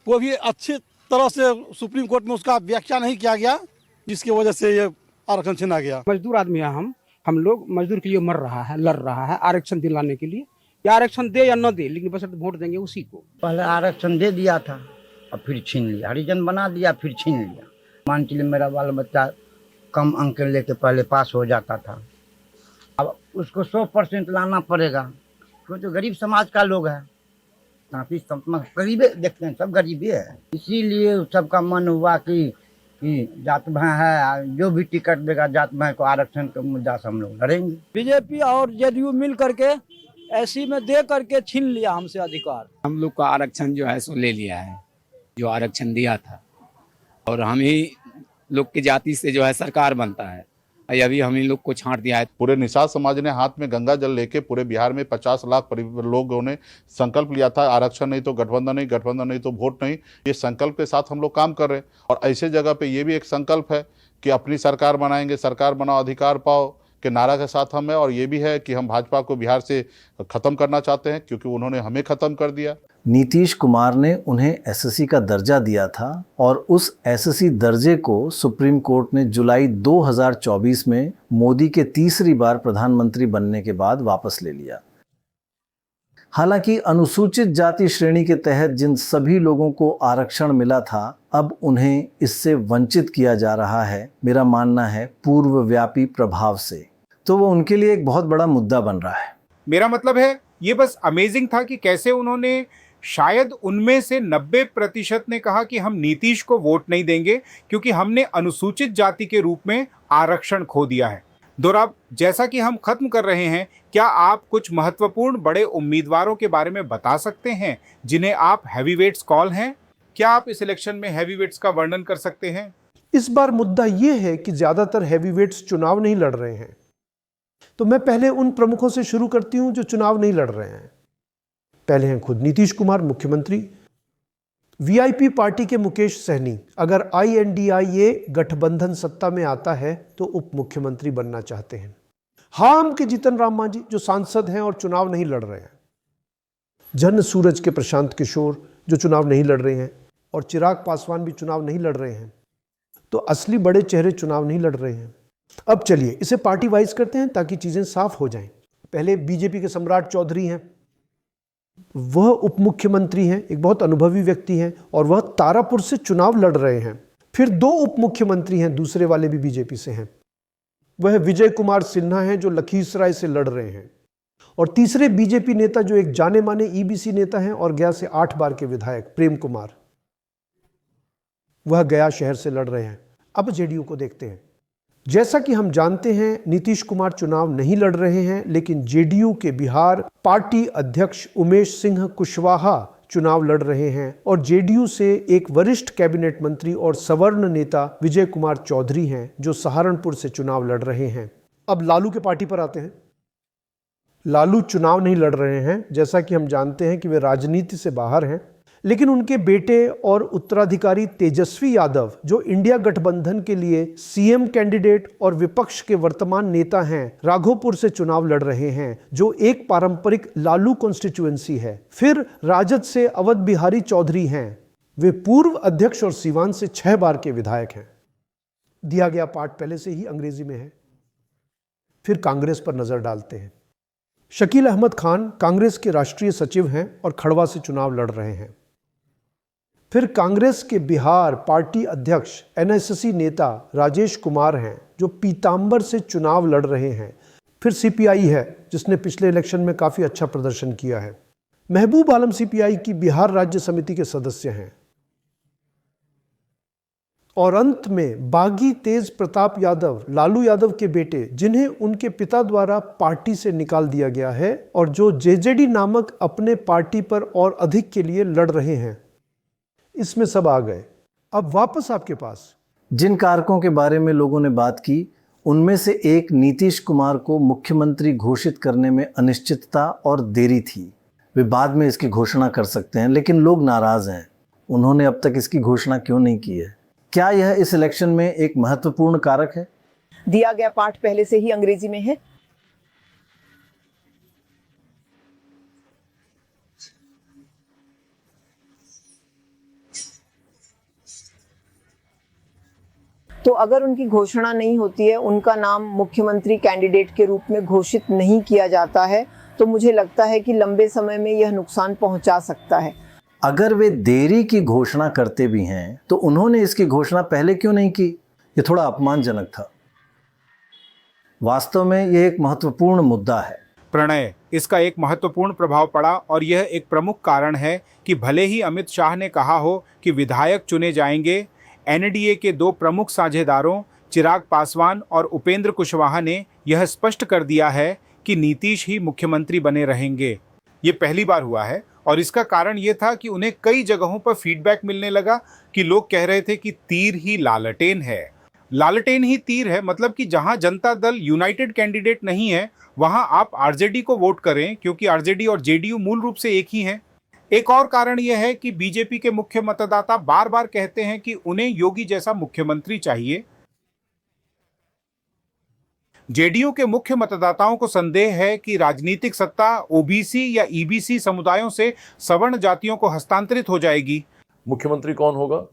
वो भी अच्छी तरह से सुप्रीम कोर्ट में उसका व्याख्या नहीं किया गया, जिसकी वजह से ये आरक्षण छीना गया। मजदूर आदमी है, हम लोग मजदूर के लिए मर रहा है, लड़ रहा है आरक्षण दिलाने के लिए। या आरक्षण दे या न दे, लेकिन बस वोट देंगे उसी को। पहले आरक्षण दे दिया था और फिर छीन लिया, हरिजन बना दिया फिर छीन लिया। मान के लिए मेरा बाल बच्चा कम अंक लेके पहले पास हो जाता था, अब उसको 100% लाना पड़ेगा, क्योंकि तो गरीब समाज का लोग है, गरीबे देखते हैं, सब गरीबी है। इसीलिए सबका मन हुआ कि जात भाई है, जो भी टिकट देगा जात भाई को आरक्षण के मुद्दा से हम लोग लड़ेंगे। बीजेपी और जेडीयू मिल करके ऐसी में दे करके छीन लिया हमसे अधिकार। हम लोग का आरक्षण जो है सो ले लिया है, जो आरक्षण दिया था, और हम ही लोग की जाति से जो है सरकार बनता है, अभी हम ही लोग को छांट दिया है। पूरे निषाद समाज ने हाथ में गंगा जल लेके पूरे बिहार में 50 लाख लोगों ने संकल्प लिया था, आरक्षण नहीं तो गठबंधन नहीं, गठबंधन नहीं तो वोट नहीं। ये संकल्प के साथ हम लोग काम कर रहे हैं और ऐसे जगह पे ये भी एक संकल्प है कि अपनी सरकार बनाएंगे, सरकार बनाओ अधिकार पाओ के नारा के साथ हम है। और ये भी है कि हम भाजपा को बिहार से खत्म करना चाहते हैं, क्योंकि उन्होंने हमें खत्म कर दिया। नीतीश कुमार ने उन्हें एसएससी का दर्जा दिया था और उस एसएससी दर्जे को सुप्रीम कोर्ट ने जुलाई 2024 में मोदी के तीसरी बार प्रधानमंत्री बनने के बाद वापस ले लिया। हालांकि अनुसूचित जाति श्रेणी के तहत जिन सभी लोगों को आरक्षण मिला था, अब उन्हें इससे वंचित किया जा रहा है, मेरा मानना है पूर्वव्यापी प्रभाव से। तो वो उनके लिए एक बहुत बड़ा मुद्दा बन रहा है। मेरा मतलब है ये बस अमेजिंग था कि कैसे उन्होंने, शायद उनमें से 90% ने कहा कि हम नीतीश को वोट नहीं देंगे क्योंकि हमने अनुसूचित जाति के रूप में आरक्षण खो दिया है। दोराब, जैसा कि हम खत्म कर रहे हैं, क्या आप कुछ महत्वपूर्ण बड़े उम्मीदवारों के बारे में बता सकते हैं जिन्हें आप हैवीवेट्स कॉल हैं? क्या आप इस इलेक्शन में हैवीवेट्स का वर्णन कर सकते हैं? इस बार मुद्दा यह है कि ज्यादातर हैवीवेट्स चुनाव नहीं लड़ रहे हैं। तो मैं पहले उन प्रमुखों से शुरू करती हूं जो चुनाव नहीं लड़ रहे हैं। पहले हैं खुद नीतीश कुमार, मुख्यमंत्री। वीआईपी पार्टी के मुकेश सहनी, अगर INDIA गठबंधन सत्ता में आता है तो उप मुख्यमंत्री बनना चाहते हैं। हम के जीतन राम मांझी जो सांसद हैं और चुनाव नहीं लड़ रहे हैं। जन सूरज के प्रशांत किशोर जो चुनाव नहीं लड़ रहे हैं, और चिराग पासवान भी चुनाव नहीं लड़ रहे हैं। तो असली बड़े चेहरे चुनाव नहीं लड़ रहे हैं। अब चलिए इसे पार्टी वाइज करते हैं ताकि चीजें साफ हो जाएं। पहले बीजेपी के सम्राट चौधरी हैं, वह उप मुख्यमंत्री हैं, एक बहुत अनुभवी व्यक्ति हैं और वह तारापुर से चुनाव लड़ रहे हैं। फिर 2 उप मुख्यमंत्री हैं, दूसरे वाले भी बीजेपी से हैं। वह विजय कुमार सिन्हा हैं जो लखीसराय से लड़ रहे हैं, और तीसरे बीजेपी नेता जो एक जाने माने EBC नेता हैं और गया से 8 बार के विधायक प्रेम कुमार, वह गया शहर से लड़ रहे हैं। अब जेडीयू को देखते हैं। जैसा कि हम जानते हैं नीतीश कुमार चुनाव नहीं लड़ रहे हैं, लेकिन जेडीयू के बिहार पार्टी अध्यक्ष उमेश सिंह कुशवाहा चुनाव लड़ रहे हैं, और जेडीयू से एक वरिष्ठ कैबिनेट मंत्री और सवर्ण नेता विजय कुमार चौधरी हैं जो सहारनपुर से चुनाव लड़ रहे हैं। अब लालू के पार्टी पर आते हैं। लालू चुनाव नहीं लड़ रहे हैं, जैसा कि हम जानते हैं कि वे राजनीति से बाहर हैं, लेकिन उनके बेटे और उत्तराधिकारी तेजस्वी यादव जो इंडिया गठबंधन के लिए CM कैंडिडेट और विपक्ष के वर्तमान नेता हैं, राघोपुर से चुनाव लड़ रहे हैं जो एक पारंपरिक लालू कॉन्स्टिट्यूएंसी है। फिर राजद से अवध बिहारी चौधरी हैं, वे पूर्व अध्यक्ष और सीवान से 6 बार के विधायक हैं। दिया गया पाठ पहले से ही अंग्रेजी में है। फिर कांग्रेस पर नजर डालते हैं। शकील अहमद खान कांग्रेस के राष्ट्रीय सचिव हैं और खड़वा से चुनाव लड़ रहे हैं। फिर कांग्रेस के बिहार पार्टी अध्यक्ष NSSC नेता राजेश कुमार हैं जो पीताम्बर से चुनाव लड़ रहे हैं। फिर CPI है जिसने पिछले इलेक्शन में काफ़ी अच्छा प्रदर्शन किया है। महबूब आलम CPI की बिहार राज्य समिति के सदस्य हैं। और अंत में बागी तेज प्रताप यादव, लालू यादव के बेटे, जिन्हें उनके पिता द्वारा पार्टी से निकाल दिया गया है और जो JJD नामक अपने पार्टी पर और अधिक के लिए लड़ रहे हैं। इसमें सब आ गए। अब वापस आपके पास। जिन कारकों के बारे में लोगों ने बात की, उनमें से एक नीतीश कुमार को मुख्यमंत्री घोषित करने में अनिश्चितता और देरी थी। वे बाद में इसकी घोषणा कर सकते हैं, लेकिन लोग नाराज हैं। उन्होंने अब तक इसकी घोषणा क्यों नहीं की है? क्या यह इस इलेक्शन में एक महत्वपूर्ण कारक है? दिया गया पाठ पहले से ही अंग्रेजी में है। तो अगर उनकी घोषणा नहीं होती है, उनका नाम मुख्यमंत्री कैंडिडेट के रूप में घोषित नहीं किया जाता है, तो मुझे लगता है कि लंबे समय में यह नुकसान पहुंचा सकता है। अगर वे देरी की घोषणा करते भी हैं तो उन्होंने इसकी घोषणा पहले क्यों नहीं की? ये थोड़ा अपमानजनक था। वास्तव में यह एक महत्वपूर्ण मुद्दा है। प्रणय, इसका एक महत्वपूर्ण प्रभाव पड़ा और यह एक प्रमुख कारण है कि भले ही अमित शाह ने कहा हो कि विधायक चुने जाएंगे, NDA के 2 प्रमुख साझेदारों चिराग पासवान और उपेंद्र कुशवाहा ने यह स्पष्ट कर दिया है कि नीतीश ही मुख्यमंत्री बने रहेंगे। ये पहली बार हुआ है और इसका कारण ये था कि उन्हें कई जगहों पर फीडबैक मिलने लगा कि लोग कह रहे थे कि तीर ही लालटेन है। लालटेन ही तीर है, मतलब कि जहां जनता दल यूनाइटेड कैंडिडेट नहीं है वहां आप RJD को वोट करें, क्योंकि RJD और JDU मूल रूप से एक ही हैं। एक और कारण यह है कि बीजेपी के मुख्य मतदाता बार बार कहते हैं कि उन्हें योगी जैसा मुख्यमंत्री चाहिए। जेडीयू के मुख्य मतदाताओं को संदेह है कि राजनीतिक सत्ता OBC या EBC समुदायों से सवर्ण जातियों को हस्तांतरित हो जाएगी। मुख्यमंत्री कौन होगा?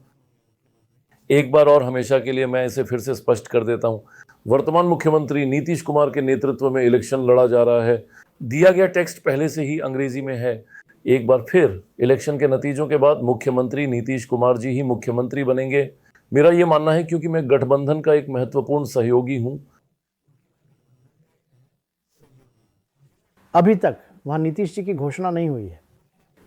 एक बार और हमेशा के लिए मैं इसे फिर से स्पष्ट कर देता हूं। वर्तमान मुख्यमंत्री नीतीश कुमार के नेतृत्व में इलेक्शन लड़ा जा रहा है। दिया गया टेक्स्ट पहले से ही अंग्रेजी में है। एक बार फिर इलेक्शन के नतीजों के बाद मुख्यमंत्री नीतीश कुमार जी ही मुख्यमंत्री बनेंगे, मेरा ये मानना है, क्योंकि मैं गठबंधन का एक महत्वपूर्ण सहयोगी हूं। अभी तक वहाँ नीतीश जी की घोषणा नहीं हुई है,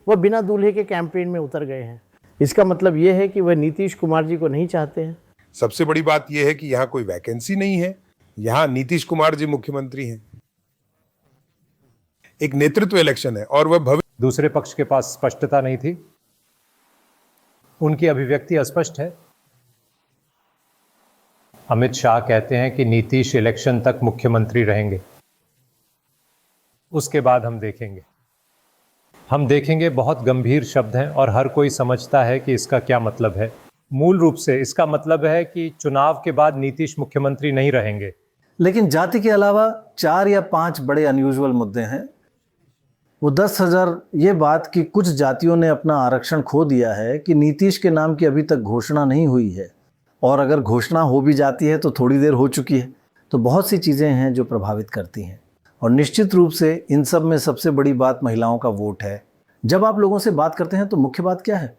वह बिना दूल्हे के कैंपेन में उतर गए हैं। इसका मतलब ये है कि वह नीतीश कुमार जी को नहीं चाहते हैं। सबसे बड़ी बात यह है कि यहाँ कोई वैकेंसी नहीं है, यहाँ नीतीश कुमार जी मुख्यमंत्री हैं। एक नेतृत्व इलेक्शन है और वह भविष्य। दूसरे पक्ष के पास स्पष्टता नहीं थी, उनकी अभिव्यक्ति अस्पष्ट है। अमित शाह कहते हैं कि नीतीश इलेक्शन तक मुख्यमंत्री रहेंगे, उसके बाद हम देखेंगे। बहुत गंभीर शब्द हैं और हर कोई समझता है कि इसका क्या मतलब है। मूल रूप से इसका मतलब है कि चुनाव के बाद नीतीश मुख्यमंत्री नहीं रहेंगे। लेकिन जाति के अलावा 4 या 5 बड़े अनयूजुअल मुद्दे हैं। वो 10,000 ये बात कि कुछ जातियों ने अपना आरक्षण खो दिया है कि नीतीश के नाम की अभी तक घोषणा नहीं हुई है, और अगर घोषणा हो भी जाती है तो थोड़ी देर हो चुकी है। तो बहुत सी चीज़ें हैं जो प्रभावित करती हैं, और निश्चित रूप से इन सब में सबसे बड़ी बात महिलाओं का वोट है। जब आप लोगों से बात करते हैं तो मुख्य बात क्या है?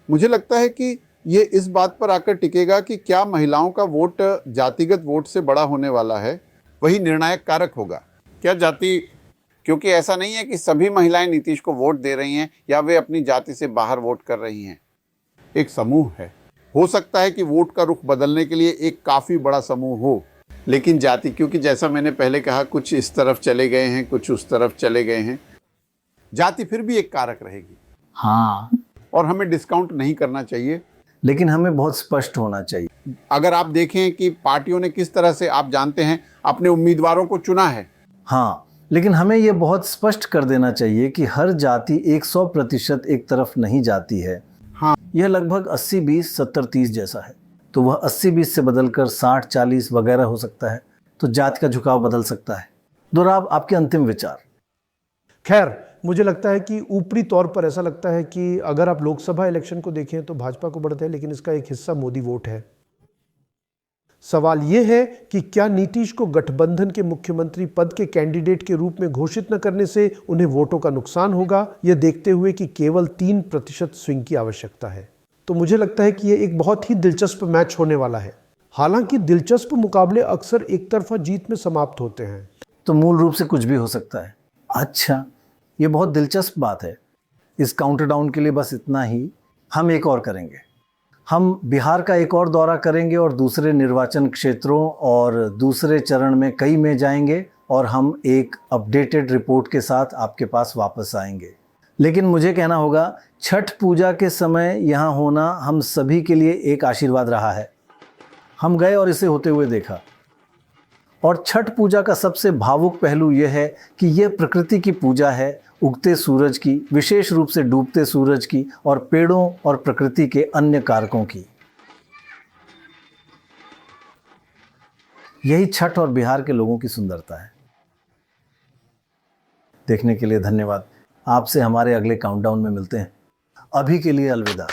मुझे लगता है कि ये इस बात पर आकर टिकेगा कि क्या महिलाओं का वोट जातिगत वोट से बड़ा होने वाला है, वही निर्णायक कारक होगा। क्या जाति, क्योंकि ऐसा नहीं है कि सभी महिलाएं नीतीश को वोट दे रही हैं या वे अपनी जाति से बाहर वोट कर रही हैं। एक समूह है, हो सकता है कि वोट का रुख बदलने के लिए एक काफ़ी बड़ा समूह हो, लेकिन जाति, क्योंकि जैसा मैंने पहले कहा, कुछ इस तरफ चले गए हैं, कुछ उस तरफ चले गए हैं, जाति फिर भी एक कारक रहेगी। हाँ, और हमें डिस्काउंट नहीं करना चाहिए, लेकिन हमें बहुत स्पष्ट होना चाहिए। अगर आप देखें कि पार्टियों ने किस तरह से, आप जानते हैं, अपने उम्मीदवारों को चुना है। हाँ, लेकिन हमें ये बहुत स्पष्ट कर देना चाहिए कि हर जाति 100% एक तरफ नहीं जाती है। हाँ, यह लगभग 80-20, 70-30 जैसा है। तो वह 80-20 से बदलकर 60-40 वगैरह हो सकता है। तो जाति का झुकाव बदल सकता है। दोहराव, आपके अंतिम विचार। खैर, मुझे लगता है कि ऊपरी तौर पर ऐसा लगता है कि अगर आप लोकसभा इलेक्शन को देखें तो भाजपा को बढ़ता है, लेकिन इसका एक हिस्सा मोदी वोट है। सवाल यह है कि क्या नीतीश को गठबंधन के मुख्यमंत्री पद के कैंडिडेट के रूप में घोषित न करने से उन्हें वोटों का नुकसान होगा, यह देखते हुए कि केवल 3% स्विंग की आवश्यकता है। तो मुझे लगता है कि यह एक बहुत ही दिलचस्प मैच होने वाला है। हालांकि दिलचस्प मुकाबले अक्सर एक तरफा जीत में समाप्त होते हैं। तो मूल रूप से कुछ भी हो सकता है। अच्छा, ये बहुत दिलचस्प बात है। इस काउंटरडाउन के लिए बस इतना ही। हम एक और करेंगे, हम बिहार का एक और दौरा करेंगे और दूसरे निर्वाचन क्षेत्रों और दूसरे चरण में कई में जाएंगे, और हम एक अपडेटेड रिपोर्ट के साथ आपके पास वापस आएंगे। लेकिन मुझे कहना होगा, छठ पूजा के समय यहाँ होना हम सभी के लिए एक आशीर्वाद रहा है। हम गए और इसे होते हुए देखा। और छठ पूजा का सबसे भावुक पहलू यह है कि यह प्रकृति की पूजा है, उगते सूरज की, विशेष रूप से डूबते सूरज की, और पेड़ों और प्रकृति के अन्य कारकों की। यही छठ और बिहार के लोगों की सुंदरता है। देखने के लिए धन्यवाद। आपसे हमारे अगले काउंटडाउन में मिलते हैं। अभी के लिए अलविदा।